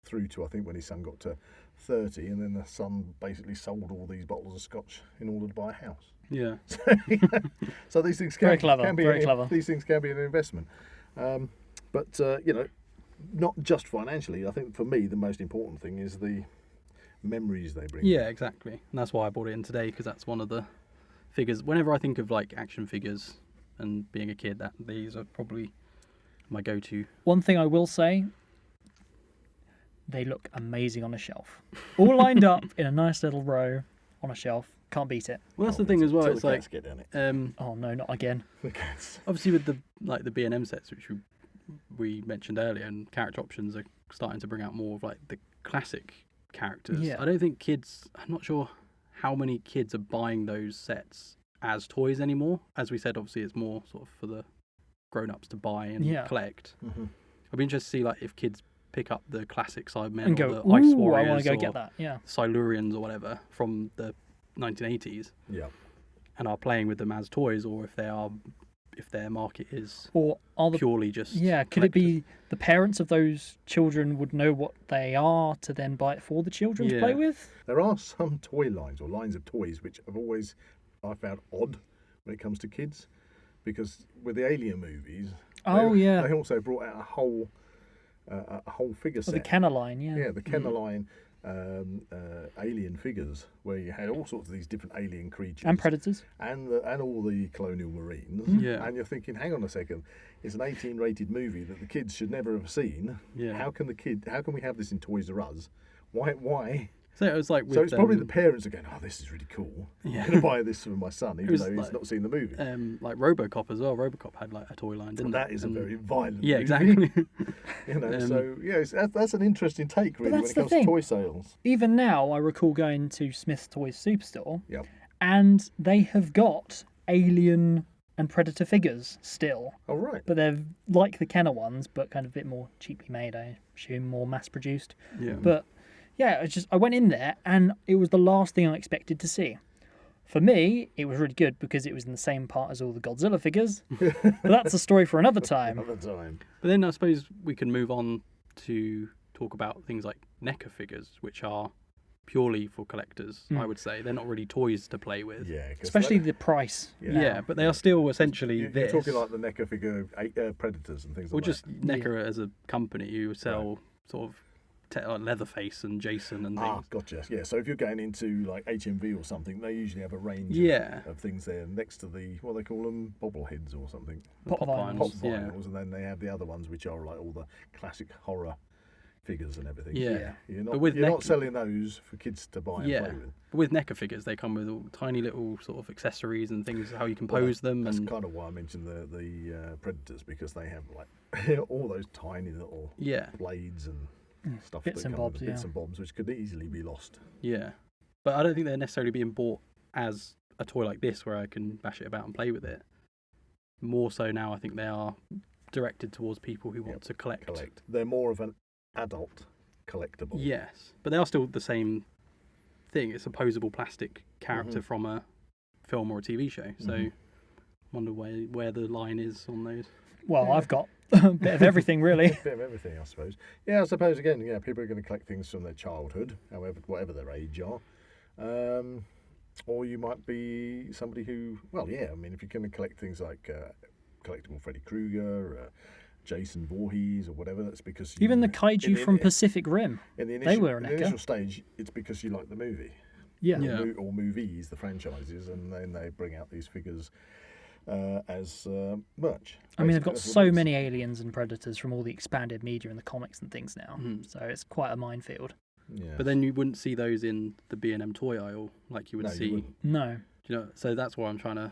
through to, I think, when his son got to 30, and then the son basically sold all these bottles of Scotch in order to buy a house. Yeah. So these things can be very clever. These things can be an investment, but not just financially. I think for me the most important thing is the memories they bring. Yeah, exactly, and that's why I bought it in today, because that's one of the figures. Whenever I think of like action figures and being a kid, these are probably my go-to. One thing I will say. They look amazing on a shelf. All lined up in a nice little row on a shelf. Can't beat it. Well, that's the thing as well. It's like, get down it. Oh no, not again. Obviously, with the B&M sets, which we mentioned earlier, and character options are starting to bring out more of like the classic characters. Yeah. I don't think kids. I'm not sure how many kids are buying those sets as toys anymore. As we said, obviously, it's more sort of for the grown-ups to buy and collect. Mm-hmm. I'd be interested to see like if kids pick up the classic Cybermen and or go, the Ice I Warriors want to go or get that. Yeah. Silurians or whatever from the 1980s. Yeah. And are playing with them as toys, or if their market is or are the, purely just could it be the parents of those children would know what they are to then buy it for the children to play with? There are some toy lines or lines of toys which have always I found odd when it comes to kids. because with the Alien movies, Oh, yeah. they also brought out a whole figure set. The Kenner line, yeah. Yeah, the Kenner line alien figures, where you had all sorts of these different alien creatures And Predators. and all the colonial marines. Yeah. And you're thinking, hang on a second, it's an 18-rated movie that the kids should never have seen. Yeah. How can we have this in Toys R Us? Why? So it was like with, So it's probably the parents are going, oh, this is really cool. Yeah. I'm going to buy this for my son, even was though he's like, not seen the movie. like RoboCop as well. RoboCop had like a toy line, didn't That it? is a And- very violent Yeah, movie. exactly. You know, so yeah, that's an interesting take really when that's it the comes thing. to toy sales. Even now, I recall going to Smith's Toys Superstore, Yep. and they have got Alien and Predator figures still. Oh right. But they're like the Kenner ones, but kind of a bit more cheaply made, I assume, more mass-produced. Yeah. But yeah, I went in there, and it was the last thing I expected to see. For me, it was really good because it was in the same part as all the Godzilla figures. But that's a story for another time. Another time. But then I suppose we can move on to talk about things like NECA figures, which are purely for collectors, I would say. They're not really toys to play with. Yeah. 'Cause Especially that- the price. Yeah, but they are still essentially you're this. talking like the NECA figure Predators and things or like just that. NECA as a company who sell sort of like Leatherface and Jason and things. Ah, gotcha. Yeah, so if you're going into like HMV or something, they usually have a range Yeah. of things there next to the, what they call them, bobbleheads or something. Pop Pop vinyls. Pop vinyls, yeah. vinyls, and then they have the other ones which are like all the classic horror figures and everything. Yeah. You're But not, with you're not NECA selling those for kids to buy and Yeah. play with. But with NECA figures, they come with all tiny little sort of accessories and things, how you can Well, pose them. That's And kind of why I mentioned the Predators, because they have like all those tiny little yeah, blades and stuff Bits that and come with bobs, the bits yeah. and bobs, which could easily be lost. yeah. But I don't think they're necessarily being bought as a toy like this where I can bash it about and play with it. More so now, I think they are directed towards people who want to collect. They're more of an adult collectible. Yes, but they are still the same thing. It's a posable plastic character from a film or a TV show. So, wonder where the line is on those. Well, I've got a bit of everything, really. A bit of everything, I suppose. Yeah, I suppose again, yeah, people are going to collect things from their childhood, whatever their age are. Or you might be somebody who, well, yeah, I mean, if you're going to collect things like collectible Freddy Krueger, Jason Voorhees, or whatever, that's because Even the kaiju from Pacific Rim. in the they initial, were an in the NECA. initial stage, it's because you like the movie. Yeah. Yeah. Or movies, the franchises, and then they bring out these figures as merch. I mean, they've Basically, got that's what so it is. many aliens and predators from all the expanded media and the comics and things now. So it's quite a minefield. Yeah. But then you wouldn't see those in the B&M toy aisle like you would No, you see. wouldn't. No. You know, so that's why I'm trying to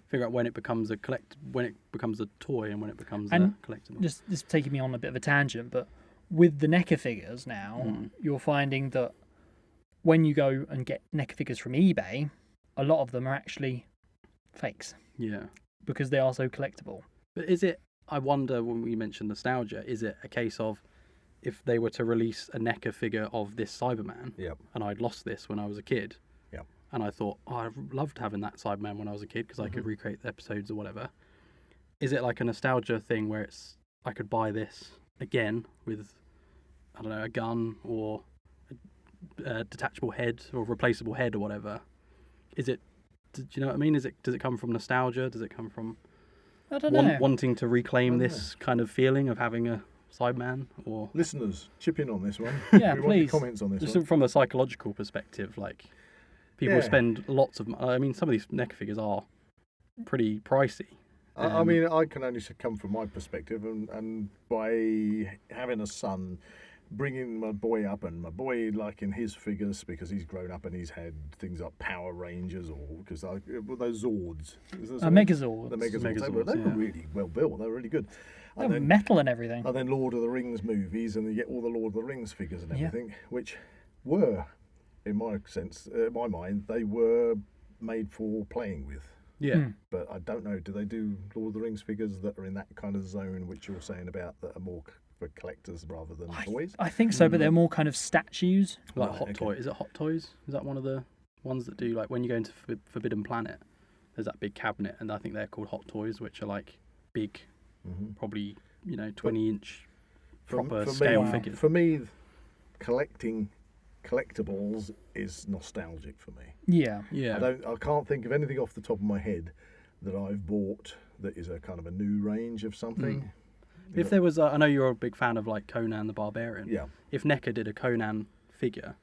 figure out when it becomes a toy and when it becomes And a collectible. Just this is taking me on a bit of a tangent, but with the NECA figures now, you're finding that when you go and get NECA figures from eBay, a lot of them are actually fakes Yeah. because they are so collectible. But is it, I wonder when we mention nostalgia, is it a case of if they were to release a NECA figure of this Cyberman, Yep. and I'd lost this when I was a kid, Yep. and I thought, oh, I loved having that Cyberman when I was a kid because I could recreate the episodes or whatever. Is it like a nostalgia thing where it's I could buy this again with, I don't know, a gun or a detachable head or replaceable head or whatever? Is it? Do you know what I mean? Does it come from nostalgia? Does it come from I don't know. wanting to reclaim this kind of feeling of having a Cyberman? Or Listeners, chip in on this one. Yeah, we want your please. comments on this just one. from a psychological perspective, like people Yeah. spend lots of. I mean, some of these NECA figures are pretty pricey. I mean, I can only come from my perspective, and by having a son, bringing my boy up, and my boy liking his figures because he's grown up and he's had things like Power Rangers or because those Zords, Megazords. the Megazords, they were yeah. really well built. They were really good. They And have then, metal and everything. and then Lord of the Rings movies, and you get all the Lord of the Rings figures and Yeah. everything, which were, in my sense, my mind, they were made for playing with. Yeah, But I don't know, do they do Lord of the Rings figures that are in that kind of zone which you're saying about that are more for collectors rather than toys? I think so, but they're more kind of statues. like Right, Hot okay. Toy. Is it Hot Toys? Is that one of the ones that do like when you go into Forbidden Planet? There's that big cabinet, and I think they're called Hot Toys, which are like big, probably 20-inch proper scale figures. For me, collecting collectibles is nostalgic for me. Yeah. Yeah, I can't think of anything off the top of my head that I've bought that is a kind of a new range of something. If there was, I know you're a big fan of like Conan the Barbarian. Yeah. If NECA did a Conan figure.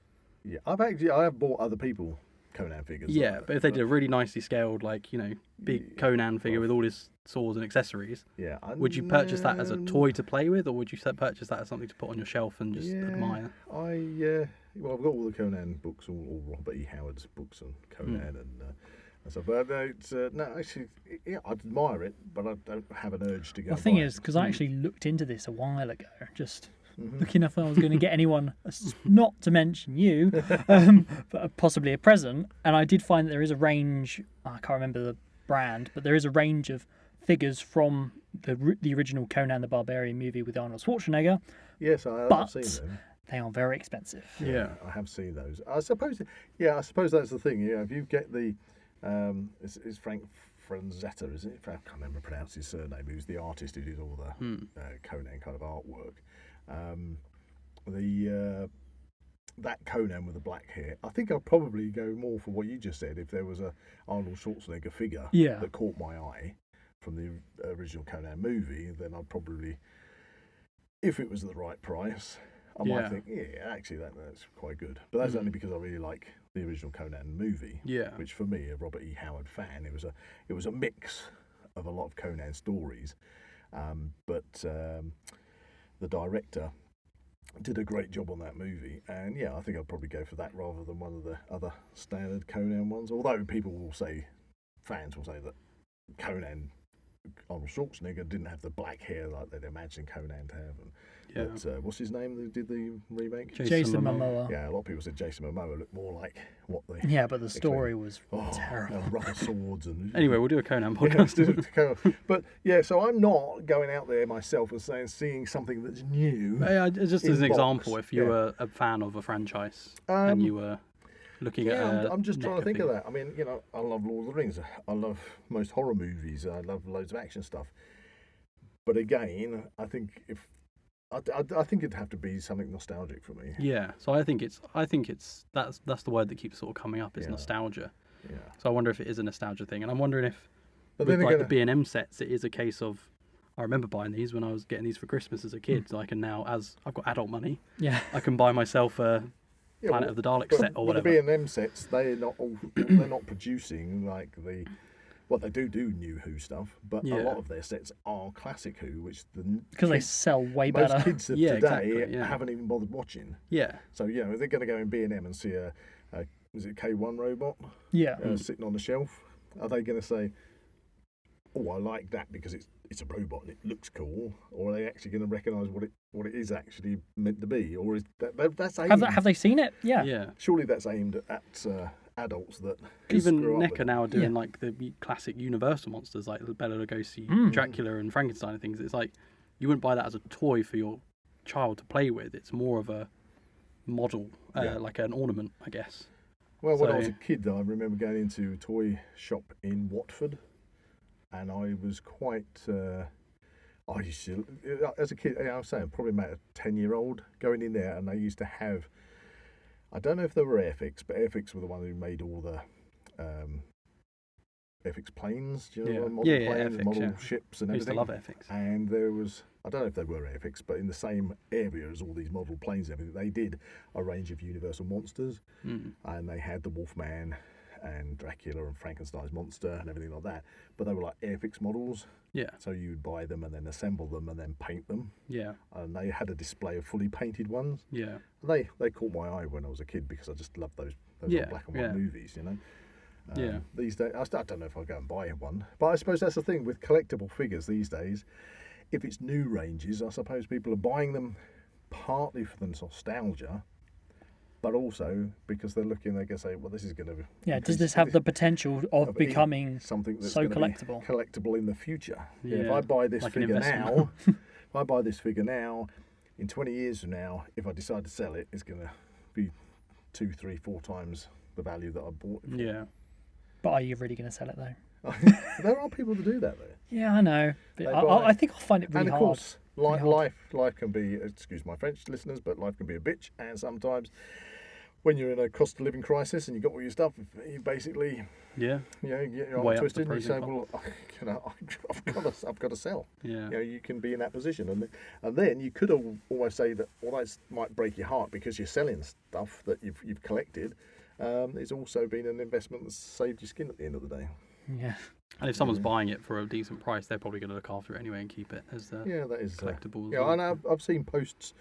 Yeah, I have bought other people Conan figures. Yeah, but if they did a really nicely scaled, like, you know, big Conan figure with all his swords and accessories, yeah, would you purchase that as a toy to play with, or would you purchase that as something to put on your shelf and just admire? Well, I've got all the Conan books, all Robert E. Howard's books on Conan and stuff. But it's no, actually, yeah, I'd admire it, but I don't have an urge to go. The thing buy is, it. because I actually looked into this a while ago, just looking if I was going to get anyone, not to mention you, but possibly a present. And I did find that there is a range. I can't remember the brand, but there is a range of figures from the original Conan the Barbarian movie with Arnold Schwarzenegger. Yes, I but have seen them. They are very expensive. Yeah, I have seen those. I suppose that's the thing. Yeah, if you get the, it's Frank Franzetta, is it? I can't remember pronounce his surname. Who's the artist who did all the Conan kind of artwork. That Conan with the black hair, I think I'll probably go more for what you just said. If there was a Arnold Schwarzenegger figure that caught my eye from the original Conan movie, then I'd probably, if it was the right price, I might think, actually that's quite good. But that's only because I really like the original Conan movie. Yeah. Which for me, a Robert E. Howard fan, it was a mix of a lot of Conan stories, but the director did a great job on that movie, and I think I'd probably go for that rather than one of the other standard Conan ones. Although fans will say that Conan, Arnold Schwarzenegger, didn't have the black hair like they'd imagine Conan to have. But what's his name that did the remake? Jason Momoa. Yeah, a lot of people said Jason Momoa looked more like what they. Yeah, but the story was terrible. Rubber swords and. Anyway, we'll do a Conan podcast. But so I'm not going out there myself and seeing something that's new. Just as an example, if you were a fan of a franchise and you were looking at. I'm just trying to think of that. I mean, I love Lord of the Rings. I love most horror movies. I love loads of action stuff. But again, I think I think it'd have to be something nostalgic for me. Yeah, so I think that's the word that keeps sort of coming up is nostalgia. Yeah. So I wonder if it is a nostalgia thing, and I'm wondering if with like the B&M sets, it is a case of I remember buying these when I was getting these for Christmas as a kid. So I can now, as I've got adult money, I can buy myself a Planet of the Daleks set or whatever. The B&M sets, they're not producing like the. Well, they do new Who stuff, but a lot of their sets are classic Who, which because they sell way better. Most kids of today haven't even bothered watching. Yeah. So they're going to go in B&M and see a is it K1 robot? Yeah. Sitting on the shelf. Are they going to say, "Oh, I like that because it's a robot and it looks cool," or are they actually going to recognise what it is actually meant to be, or is that's aimed? Have they seen it? Yeah. Yeah. Surely that's aimed at. Adults that even NECA now are doing like the classic Universal monsters like Bela Lugosi, Dracula and Frankenstein and things. It's like you wouldn't buy that as a toy for your child to play with. It's more of a model, like an ornament, I guess. Well, when I was a kid, I remember going into a toy shop in Watford, and I was quite. I used to, as a kid, I was saying probably about a 10-year-old going in there, and they used to have. I don't know if they were Airfix, but Airfix were the one who made all the Airfix planes, model planes, Airfix, model ships and everything. I used to love Airfix. And there was, I don't know if they were Airfix, but in the same area as all these model planes and everything, they did a range of Universal monsters, and they had the Wolfman and Dracula and Frankenstein's monster and everything like that. But they were like Airfix models. Yeah. So you'd buy them and then assemble them and then paint them. Yeah. And they had a display of fully painted ones. Yeah. They caught my eye when I was a kid because I just loved those black and white movies, These days, I don't know if I'll go and buy one. But I suppose that's the thing with collectible figures these days. If it's new ranges, I suppose people are buying them partly for the nostalgia, but also because they're looking, they can say, well, this is going to... Yeah, does this have the potential of becoming something that's so collectible? Collectible in the future. Yeah. If I buy this figure now, in 20 years from now, if I decide to sell it, it's going to be 2, 3, 4 times the value that I bought it for. Yeah. But are you really going to sell it, though? There are people that do that, though. Yeah, I know. But I think I'll find it really hard. And of course, life can be, excuse my French listeners, but life can be a bitch, and sometimes when you're in a cost of living crisis and you've got all your stuff, you basically, Yeah. you know, you get your Weigh arm up the twisted and you pros say, and well, you know, I've got to sell. Yeah. You know, you can be in that position, and then you could almost say that although it might break your heart because you're selling stuff that you've collected, it's also been an investment that's saved your skin at the end of the day. Yeah. And if someone's buying it for a decent price, they're probably going to look after it anyway and keep it as the Yeah, that is collectibles. Yeah, and I've seen posts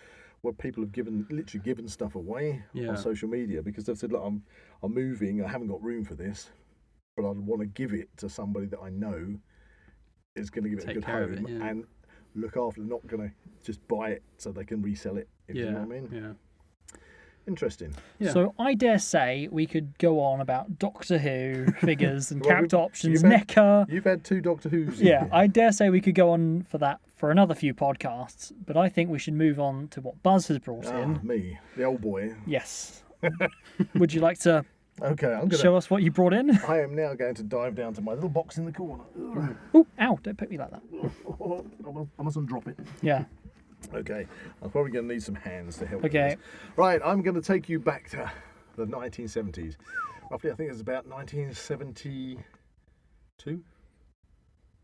where people have literally given stuff away Yeah. on social media because they've said, look, I'm moving, I haven't got room for this, but I want to give it to somebody that I know is going to give it a Take good care of home it, yeah. and look after it, not going to just buy it so they can resell it, if you know what I mean. Yeah. Interesting. Yeah. So I dare say we could go on about Doctor Who figures and Well, character options, you've had- NECA. You've had 2 Doctor Who's in Yeah, here. I dare say we could go on for that for another few podcasts, but I think we should move on to what Buzz has brought in. Me, the old boy. Yes. Would you like to Okay, I'm going show to... us what you brought in? I am now going to dive down to my little box in the corner. Oh, ow, don't pick me like that. I mustn't drop it. Yeah. Okay, I'm probably going to need some hands to help with Okay. this. Right, I'm going to take you back to the 1970s. Roughly, I think it's about 1972,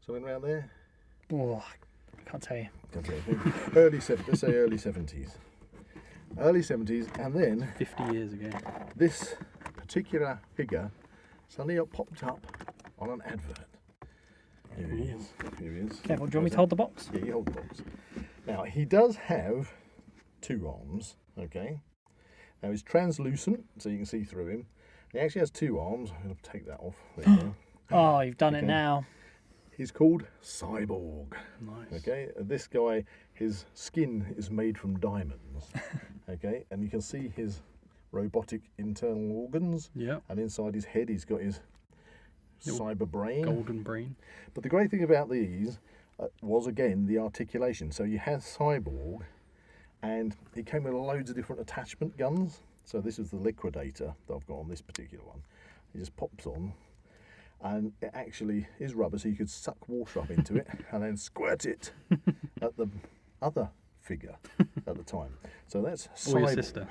something around there. Oh, I can't tell you. Okay, let's say early 70s. Early 70s, and then 50 years ago. this particular figure suddenly popped up on an advert. Here he is. Here he is. Careful, do you want me to hold the box? Yeah, you hold the box. Now, he does have 2 arms, okay? Now, he's translucent, so you can see through him. He actually has 2 arms. I'm going to take that off. There you go. Oh, you've done it Okay. now. He's called Cyborg, Nice. okay? This guy, his skin is made from diamonds, okay? And you can see his robotic internal organs. Yeah. And inside his head, he's got his Little cyber brain. Golden brain. But the great thing about these was, again, the articulation. So you had Cyborg, and it came with loads of different attachment guns. So this is the liquidator that I've got on this particular one. It just pops on, and it actually is rubber, so you could suck water up into it and then squirt it at the other figure at the time. So that's Or your Cyborg. sister.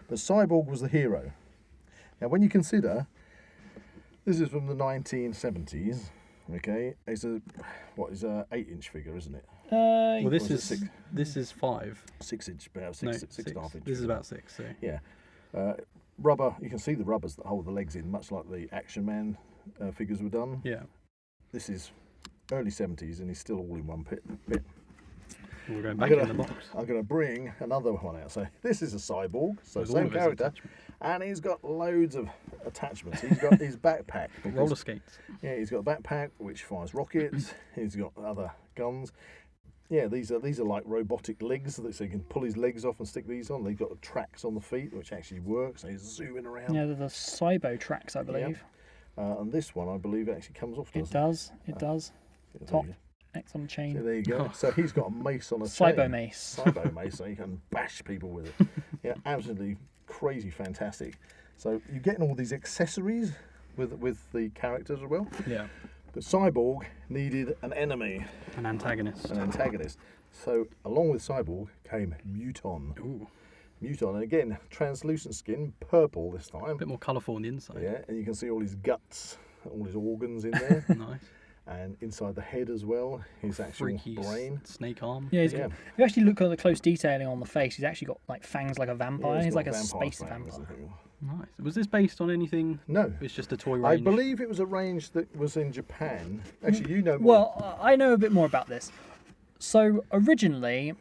But Cyborg was the hero. Now, when you consider this is from the 1970s, okay, it's a 8-inch figure, isn't it? Well, this Or is is it 6? this is 5. 6 inch, about No, 6.5 inch. This is about 6. So Yeah. Rubber, you can see the rubbers that hold the legs in, much like the Action Man figures were done. yeah. This is early 70s, and he's still all in one bit. We're going I'm back in the gonna, box. I'm going to bring another one out. So this is a Cyborg, so With all same of his character, attachments. and he's got loads of attachments. He's got his backpack. because- Roller skates. Yeah, he's got a backpack which fires rockets. He's got other guns. Yeah, these are like robotic legs, so you can pull his legs off and stick these on. They've got tracks on the feet which actually work, so he's zooming around. Yeah, they're the Cybo tracks, I believe. And this one, I believe, actually comes off. It does. It does. There Top you go. X on the So chain. there you go. So he's got a mace on a Cybo chain. mace. Cybo mace, so you can bash people with it. Yeah, absolutely crazy, fantastic. So you're getting all these accessories with the characters as well. Yeah. But Cyborg needed an enemy, An antagonist. an antagonist. So along with Cyborg came Muton. Ooh. Muton, and again, translucent skin, purple this A time. bit more colourful on the inside. Yeah, and you can see all his guts, all his organs in there. Nice. And inside the head as well, his actual Freaky brain. snake arm. Yeah, Yeah. if you actually look at the close detailing on the face, he's actually got like fangs like a Yeah, vampire. He's got like a vampire space fangs, I vampire. think. Nice. Was this based on anything? No, It's just a toy range. I believe it was a range that was in Japan. Actually, you know more. Well, I know a bit more about this. So originally,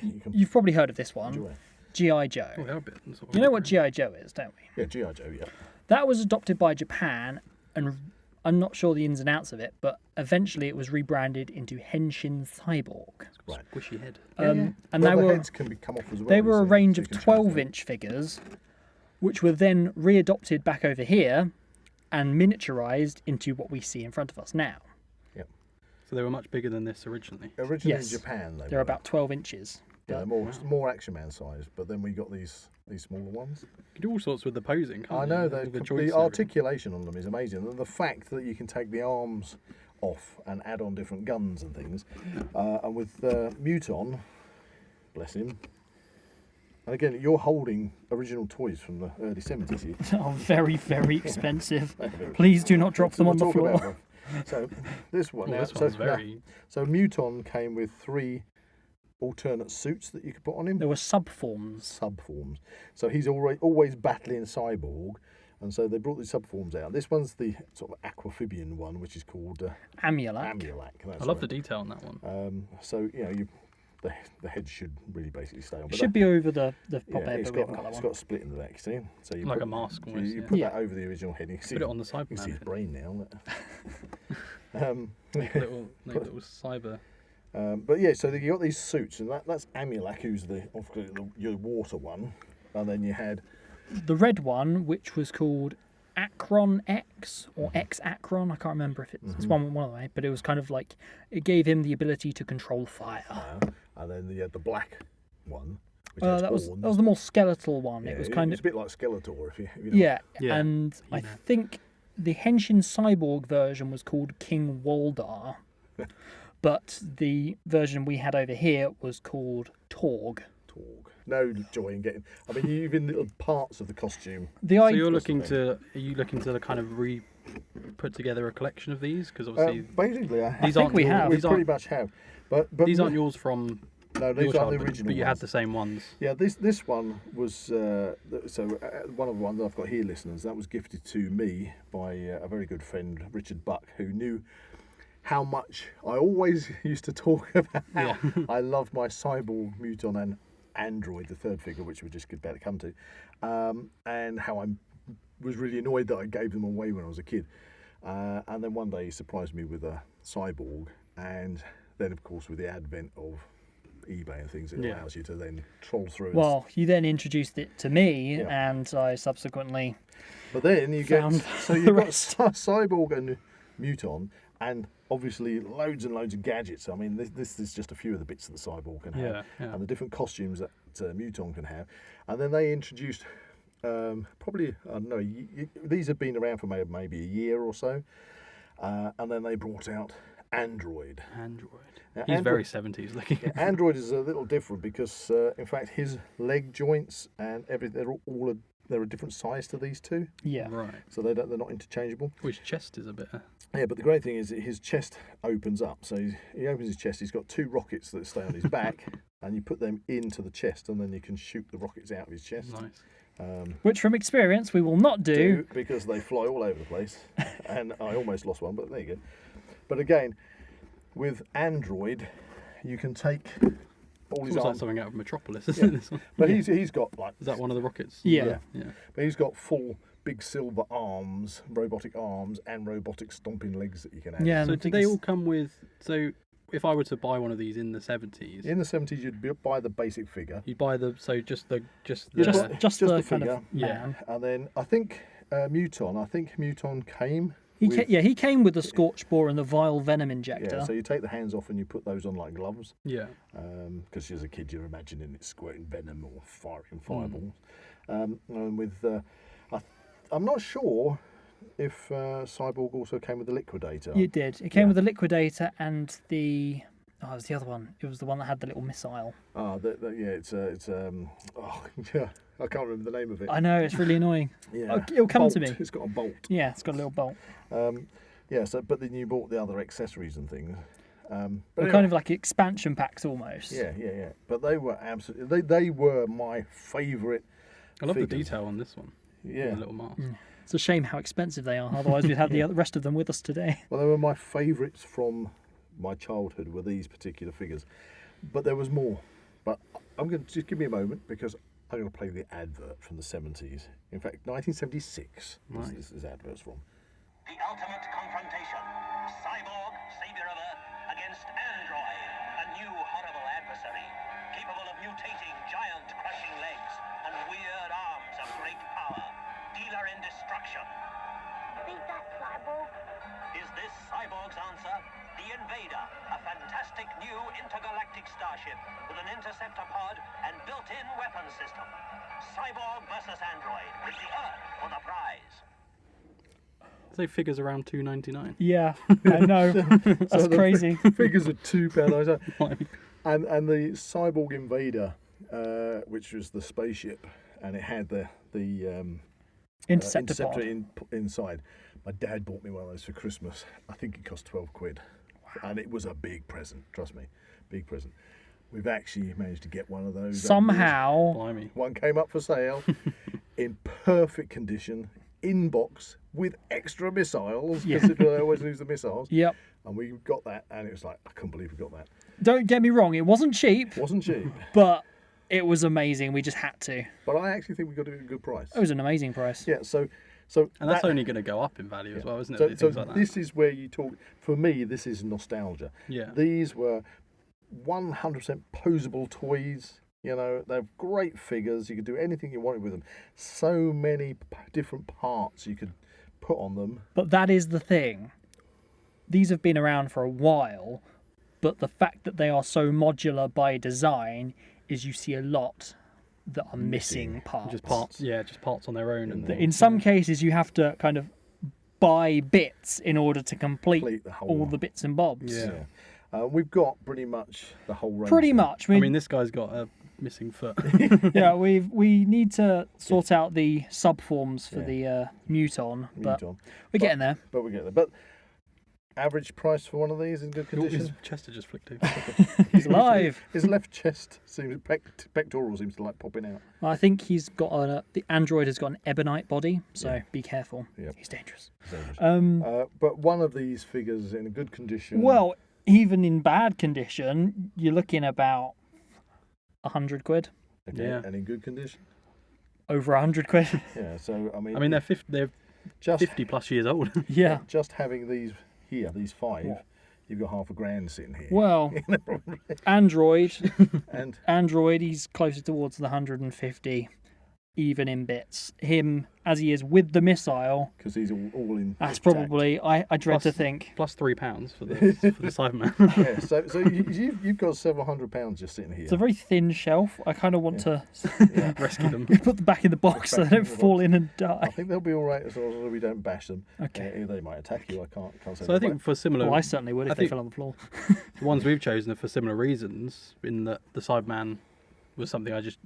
You can you've probably heard of this enjoy one, it. G.I. Joe. Oh, they're a bit sort of You know what G.I. Joe is, don't we? Yeah, G.I. Joe, yeah. That was adopted by Japan, and I'm not sure the ins and outs of it, but eventually it was rebranded into Henshin Cyborg. Right. squishy head. And Well, they the were heads can come off as well. they you were a see, range so of you can transfer. 12-inch figures, which were then readopted back over here and miniaturized into what we see in front of us now. So they were much bigger than this originally. Originally Yes. in Japan, They're about 12 inches. yeah, more Action Man size, but then we got these smaller ones. You can do all sorts with the posing, can't I you? know All the joints and everything. articulation on them is amazing, and the fact that you can take the arms off and add on different guns and things. And with Muton, bless him, And again, you're holding original toys from the early 70s here. Oh, very, very expensive. Please do not drop them on the We'll talk floor. about them. So this one, Well, now, this one's very. so Muton came with 3 alternate suits that you could put on him. There were subforms. Subforms. So he's always battling Cyborg, and so they brought these subforms out. This one's the sort of aquamphibian one, which is called Amulak. Amulak. That's I love the right. detail on that one. So the head should really basically stay on. It But should be over the top yeah, head, it's but we haven't got that it's one. got a split in the back, see? So you Like put, a mask so almost, you yeah. put Yeah. that over the original head. You can see, Put it on the you can see his Cyberman. brain now. Make a little cyber. But yeah, so you got these suits, and that's Amulak, who's your water one, and then you had The red one, which was called Akron X or X Akron, I can't remember if it's one of the way, but it was kind of like it gave him the ability to control fire. and then you had the black one. Which has That was horns. the more skeletal one. Yeah, It was kind it's of a bit like Skeletor, if you know. yeah, Yeah, and I know. think the Henshin Cyborg version was called King Waldar, but the version we had over here was called Torg. Torg. No joy in getting. I mean, even little parts of the costume. The So idea, you're looking to? Are you looking to kind of put together a collection of these? Because obviously Basically, these think aren't we yours- have. we These pretty aren't, much have. But these aren't yours from No, your these aren't child, the but original you had ones. the same ones. Yeah, this one was one of the ones I've got here, listeners. That was gifted to me by a very good friend, Richard Buck, who knew how much I always used to talk about how I loved my Cyborg, Muton and Android, the third figure, which we're just about to come to, and how I was really annoyed that I gave them away when I was a kid. And then one day he surprised me with a Cyborg, and then of course with the advent of eBay and things, it Yeah. allows you to then troll through. well, you then introduced it to me, Yeah. and I subsequently But then you get found so the you've got rest. Cyborg and Muton, and obviously loads and loads of gadgets. I mean, this is just a few of the bits that the Cyborg can have, Yeah, yeah. and the different costumes that Muton can have. And then they introduced probably I don't know. These have been around for maybe a year or so, and then they brought out Android. Android. Now, He's very Android- 70s looking. Yeah, Android is a little different because, in fact, his leg joints and everything they're a different size to these two, yeah. Right. so they're not interchangeable. Which chest is a bit. Yeah, but the great thing is that his chest opens up. So he opens his chest. He's got 2 rockets that stay on his back, and you put them into the chest, and then you can shoot the rockets out of his chest. Nice. Which, from experience, we will not do. Because they fly all over the place, and I almost lost one, but there you go. But again, with Android, you can take all It's his like arms. something out of Metropolis, isn't it? This one? But he's got like Is that one of the rockets? Yeah. Yeah. But he's got full big silver arms, robotic arms, and robotic stomping legs that you can add. Yeah, and So I do think they it's- all come with? So if I were to buy one of these in the 70s, In the 70s, you'd buy the basic figure. you'd buy the just the just Yeah, just, but- just just the the kind figure. of Yeah. man. And then I think Muton came. He with, he came with the scorch bore and the vile venom Yeah, injector. so you take the hands off and you put those on like gloves. yeah. Because as a kid you're imagining it squirting venom or firing fireballs. And with, I'm not sure if Cyborg also came with the Liquidator. You did. It came Yeah. with the liquidator and the. Oh, it was the other one. It was the one that had the little missile. Yeah, it's yeah, I can't remember the name of it. I know, it's really annoying. Yeah, Oh, it'll come to Bolt. me. It's got a bolt. Yeah, it's got a little bolt. Yeah, so but then you bought the other accessories and things. But They're anyway, kind of like expansion packs almost. yeah. But they were absolutely they were my favourite. I love the figures. detail on this one. Yeah. The little mask. It's a shame how expensive they are. Otherwise, we'd have the rest of them with us today. Well, they were my favourites from my childhood. Were these particular figures, but there was more. But I'm going to just give me a moment because I'm going to play the advert from the 70s. In fact, 1976. Nice. This advert's from. The ultimate confrontation. Cyborg, savior of Earth, against Android, a new horrible adversary, capable of mutating giant crushing legs and weird arms of great power. Dealer in destruction. Beat that, Cyborg. Is this Cyborg's answer? The Invader, a fantastic new intergalactic starship with an interceptor pod and built-in weapon system. Cyborg versus Android, with the Earth for the prize. So figures around $2.99. Yeah, I know. That's So the crazy. Figures are £2. And the Cyborg Invader which was the spaceship, and it had the Interceptor pod. inside. My dad bought me one of those for Christmas. I think it cost 12 quid. Wow. And it was a big present, trust me. Big present. We've actually managed to get one of those. Somehow. Blimey. One came up for sale in perfect condition, in box, with extra missiles, because I always lose the missiles. Yep. And we got that, and it was like, I couldn't believe we got that. Don't get me wrong, it wasn't cheap. Wasn't cheap. But it was amazing. We just had to. But I actually think we got it at a good price. It was an amazing price. Yeah, so and that's only going to go up in value as well, isn't it? So, Things like that. this is where you talk. For me, this is nostalgia. Yeah. These were 100% posable toys. You know, they're great figures. You could do anything you wanted with them. So many different parts you could put on them. But that is the thing. These have been around for a while, but the fact that they are so modular by design is you see a lot that are missing parts. Just parts, just parts on their own. And In some cases, you have to kind of buy bits in order to complete all the bits and bobs. Yeah. We've got pretty much the whole range. Pretty much. I mean, this guy's got a missing foot. Yeah, we need to sort out the subforms for the Muton, but we're getting there. But we're getting there. But average price for one of these in good condition? His chest has just flicked over. He's alive. His left chest seems, pectoral seems to like popping out. I think he's got the android has got an ebonite body, so be careful. Yep. He's dangerous. But one of these figures in a good condition. Well, even in bad condition, you're looking about 100 quid. Okay, and in good condition. Over 100 quid. Yeah. So I mean, they're 50 plus years old. Yeah. Just having these here, these 5, you've got $5,000 sitting here. Well, Android, and Android, he's closer towards the 150, even in bits. Him, as he is with the missile, because he's all in. That's probably I dread to think. Plus £3 for the Cyberman. Yeah, so you've got several £100 just sitting here. It's a very thin shelf. I kind of want to rescue them. Put them back in the box so they don't fall in and die. I think they'll be all right as long as we don't bash them. Okay. They might attack you. I can't say. So I think for similar. Well, I certainly would if they fell on the floor. The ones we've chosen are for similar reasons. In that the Cyberman was something I just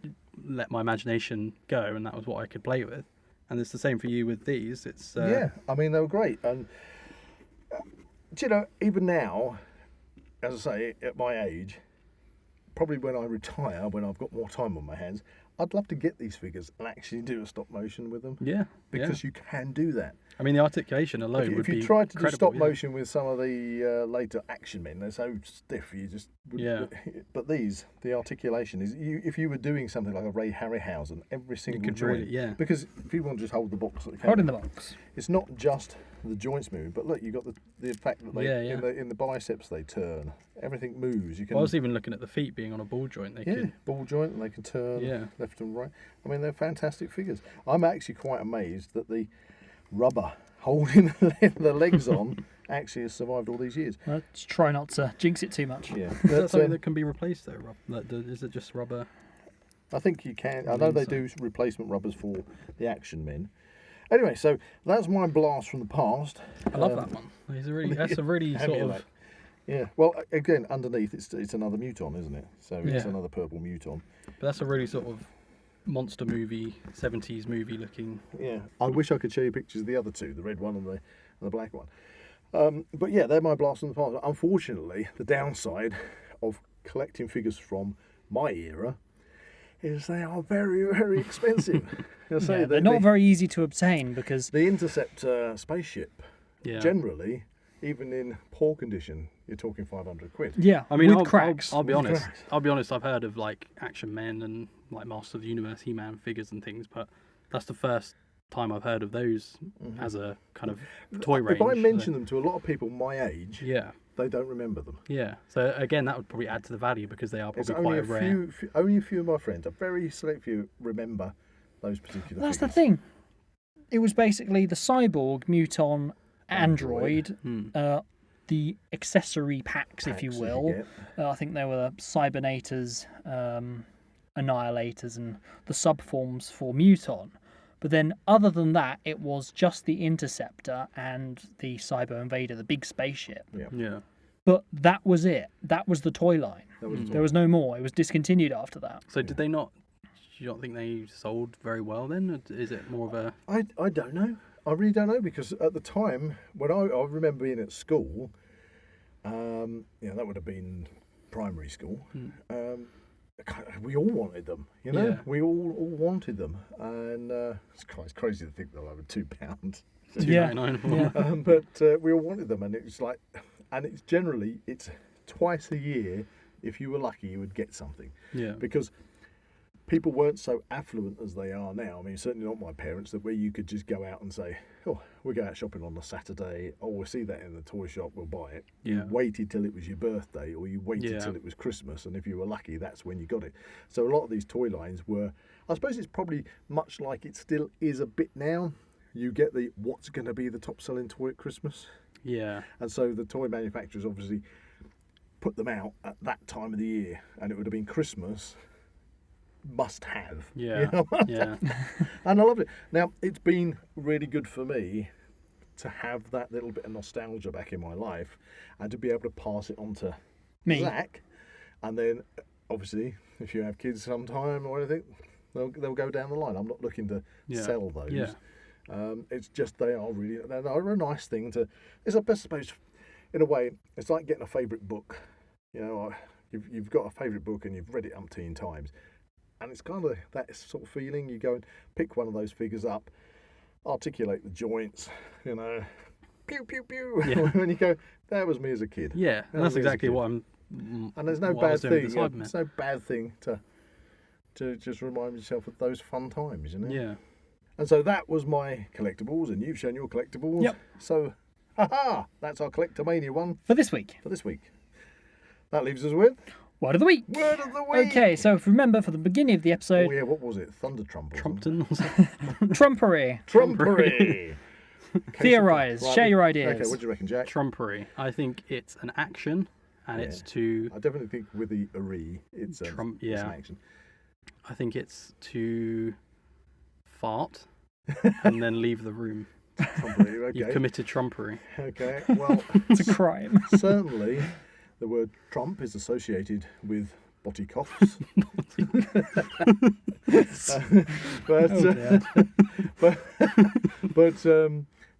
let my imagination go, and that was what I could play with. And it's the same for you with these. It's I mean they were great, and do you know, even now, as I say, at my age, probably when I retire, when I've got more time on my hands, I'd love to get these figures and actually do a stop motion with them. Yeah, because you can do that. I mean, the articulation alone would be. If you tried to do stop yeah. motion with some of the later action men, they're so stiff. You just But these, the articulation is. If you were doing something like a Ray Harryhausen, every single joint. Because if you want to just hold the box, Holding the box. It's not just the joints moving, but look, you got the fact that they in the biceps they turn. Everything moves. You can. I was even looking at the feet being on a ball joint. They can ball joint, and they can turn left and right. I mean, they're fantastic figures. I'm actually quite amazed that the rubber holding the legs on actually has survived all these years. Let's try not to jinx it too much. Yeah, is that something that can be replaced though? Is it just rubber? I think you can. I know they do replacement rubbers for the action men. Anyway, so that's my blast from the past. I love that one. That's a really sort of. Yeah. Well, again, underneath it's another Muton, isn't it? So it's another purple Muton. But that's a really sort of monster movie, 70s movie looking. Yeah. I wish I could show you pictures of the other two, the red one and the black one. But yeah, they're my blast from the past. Unfortunately, the downside of collecting figures from my era is they are very, very expensive. They're not very easy to obtain because the Interceptor spaceship, generally, even in poor condition, you're talking 500 quid. Yeah, I mean, with cracks. I'll be honest. I'll be honest. I've heard of like Action Men and like Master of the Universe, He-Man figures and things, but that's the first time I've heard of those as a kind of toy range. If I mention them to a lot of people my age, yeah, they don't remember them. Yeah. So again, that would probably add to the value because they are probably quite rare. Only a few of my friends, a very select few, remember those particular That's figures. the thing. It was basically the Cyborg, Muton, Android, the accessory packs, if you will. I think there were Cybernators, Annihilators, and the subforms for Muton. But then, other than that, it was just the Interceptor and the Cyber Invader, the big spaceship. Yeah. But that was it. That was the toy line. That was There was no more. It was discontinued after that. So did they not? Do you not think they sold very well then? Or is it more of a? I don't know. I really don't know, because at the time when I remember being at school, that would have been primary school. We all wanted them, Yeah. We all wanted them, and it's crazy to think they'll have £2. Yeah. $2.99 for But we all wanted them, and it's like, and it's generally twice a year. If you were lucky, you would get something. Yeah. Because people weren't so affluent as they are now. I mean, certainly not my parents, that where you could just go out and say, oh, we'll go out shopping on a Saturday. Oh, we'll see that in the toy shop, we'll buy it. Yeah. You waited till it was your birthday, or you waited till it was Christmas, and if you were lucky, that's when you got it. So a lot of these toy lines were, I suppose it's probably much like it still is a bit now. You get the what's going to be the top selling toy at Christmas. Yeah. And so the toy manufacturers obviously put them out at that time of the year, and it would have been Christmas must have. Yeah. Yeah. And I loved it. Now, it's been really good for me to have that little bit of nostalgia back in my life, and to be able to pass it on to Me. Zach. And then, obviously, if you have kids sometime or anything, they'll go down the line. I'm not looking to sell those. Yeah. It's just they're a nice thing to. It's I suppose, in a way, it's like getting a favourite book. You've got a favourite book and you've read it umpteen times, and it's kind of that sort of feeling. You go and pick one of those figures up, articulate the joints, pew pew pew, and you go, that was me as a kid. Yeah, That that's was me as a exactly kid. what I'm. And there's no what I bad was doing with thing. the Cybermen. It's no bad thing to just remind yourself of those fun times, Yeah. And so that was my collectibles, and you've shown your collectibles. Yep. So, that's our Collectomania one For this week, for this week. That leaves us with Word of the Week. Word of the Week. Okay, so if you remember for the beginning of the Oh episode, yeah, what was it? Thunder Trump. Trumpton or something. Trumpery. Trumpery. Theorise. Share your ideas. Okay, what do you reckon, Jack? Trumpery. I think it's an action, and it's to. I definitely think with the "-ry", it's it's an action. I think it's to fart and then leave the room. Trumpery, okay. You've committed trumpery. Okay, well, It's a crime. certainly the word Trump is associated with body coughs.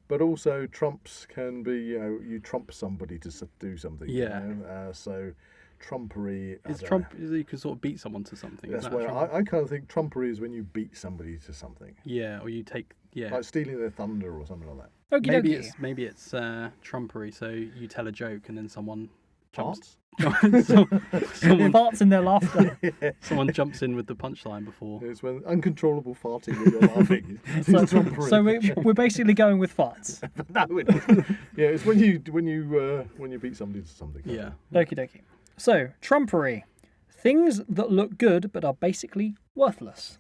But also trumps can be, you trump somebody to do something. Yeah. So trumpery. Is trump? You can sort of beat someone to something. That's is that where trump? I kind of think trumpery is when you beat somebody to something, Yeah, or you take. Yeah. like stealing their thunder or something like that. Okie dokie. Maybe it's trumpery. So you tell a joke and then someone Farts? someone Farts in their laughter. someone jumps in with the punchline before. It's when uncontrollable farting when you're laughing. It's So, trumpery. so we're basically going with farts. No, it isn't. Yeah, it's when you beat somebody to something. Yeah. Okie dokie. So, trumpery. Things that look good but are basically worthless.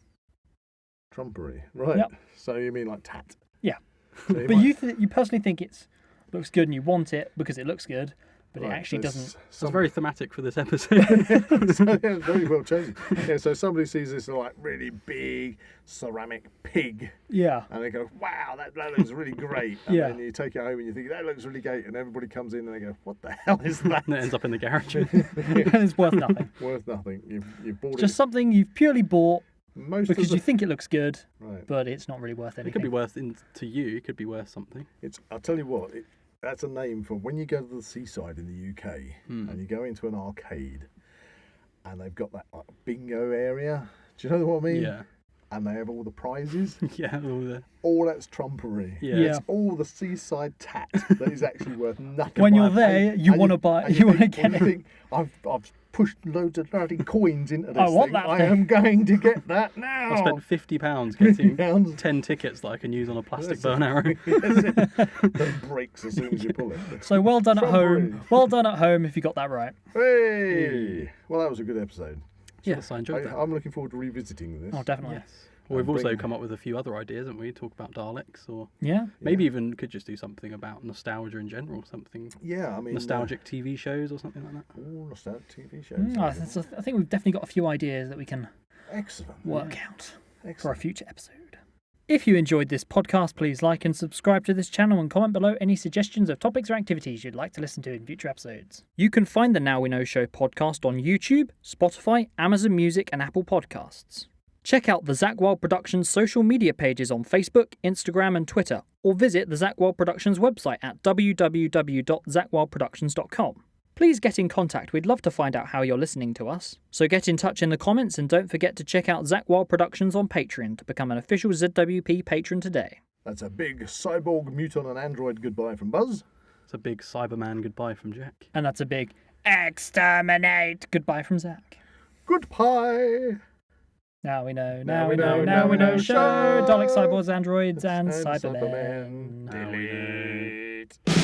Trumpery, right? Yep. So you mean like tat? Yeah. So But might- you personally think it looks good and you want it because it looks good, but it right, actually so doesn't. It's very thematic for this episode. So, yeah, very well chosen. Yeah, so somebody sees this like really big ceramic pig, Yeah. and they go, "Wow, that looks really great." And Yeah. then you take it home and you think that looks really great, and everybody comes in and they go, "What the hell is that?" And it ends up in the garage. And it's worth nothing. Worth nothing. You've bought Just it. something you've purely bought Most because of the, you think it looks good, right. but it's not really worth It anything. could be worth to you. It could be worth something. I'll tell you what. That's a name for when you go to the seaside in the UK and you go into an arcade, and they've got that like, bingo area. Do you know what I mean? Yeah. And they have all the prizes. Yeah. All that's trumpery. Yeah. It's all the seaside tat that is actually worth nothing. When by you're a there, penny. you And want to buy. and You want to think- get and you it. think, I've pushed loads of bloody coins into this I want thing. that I thing. am going to get that now. I spent £50 getting £50. 10 tickets that I can use on a plastic That's bow and arrow. that breaks as soon as you pull it. So well done at Trumpery. home. Well done at home if you got that right. Hey! Well, that was a good episode. Yes, I enjoyed that. I'm looking forward to revisiting this. Oh, definitely. Yes. Well, we've also bring- come up with a few other ideas, haven't we? Talk about Daleks, or Yeah. maybe even could just do something about nostalgia in general, something Yeah, I mean... nostalgic TV shows or something like that. nostalgic TV shows. I think we've definitely got a few ideas that we can Excellent. work out for a Excellent. future episode. If you enjoyed this podcast, please like and subscribe to this channel and comment below any suggestions of topics or activities you'd like to listen to in future episodes. You can find the Now We Know Show podcast on YouTube, Spotify, Amazon Music and Apple Podcasts. Check out the Zak Wylde Productions social media pages on Facebook, Instagram and Twitter, or visit the Zak Wylde Productions website at www.zakwyldeproductions.com. Please get in contact, we'd love to find out how you're listening to us. So get in touch in the comments and don't forget to check out Zak Wylde Productions on Patreon to become an official ZWP patron today. That's a big Cyborg, Muton and Android goodbye from Buzz. It's a big Cyberman goodbye from Jack. And that's a big exterminate goodbye from Zak. Goodbye! Now we know, Now we know show. show. Dalek, cyborgs, androids, and And Cybermen. Cybermen. Delete.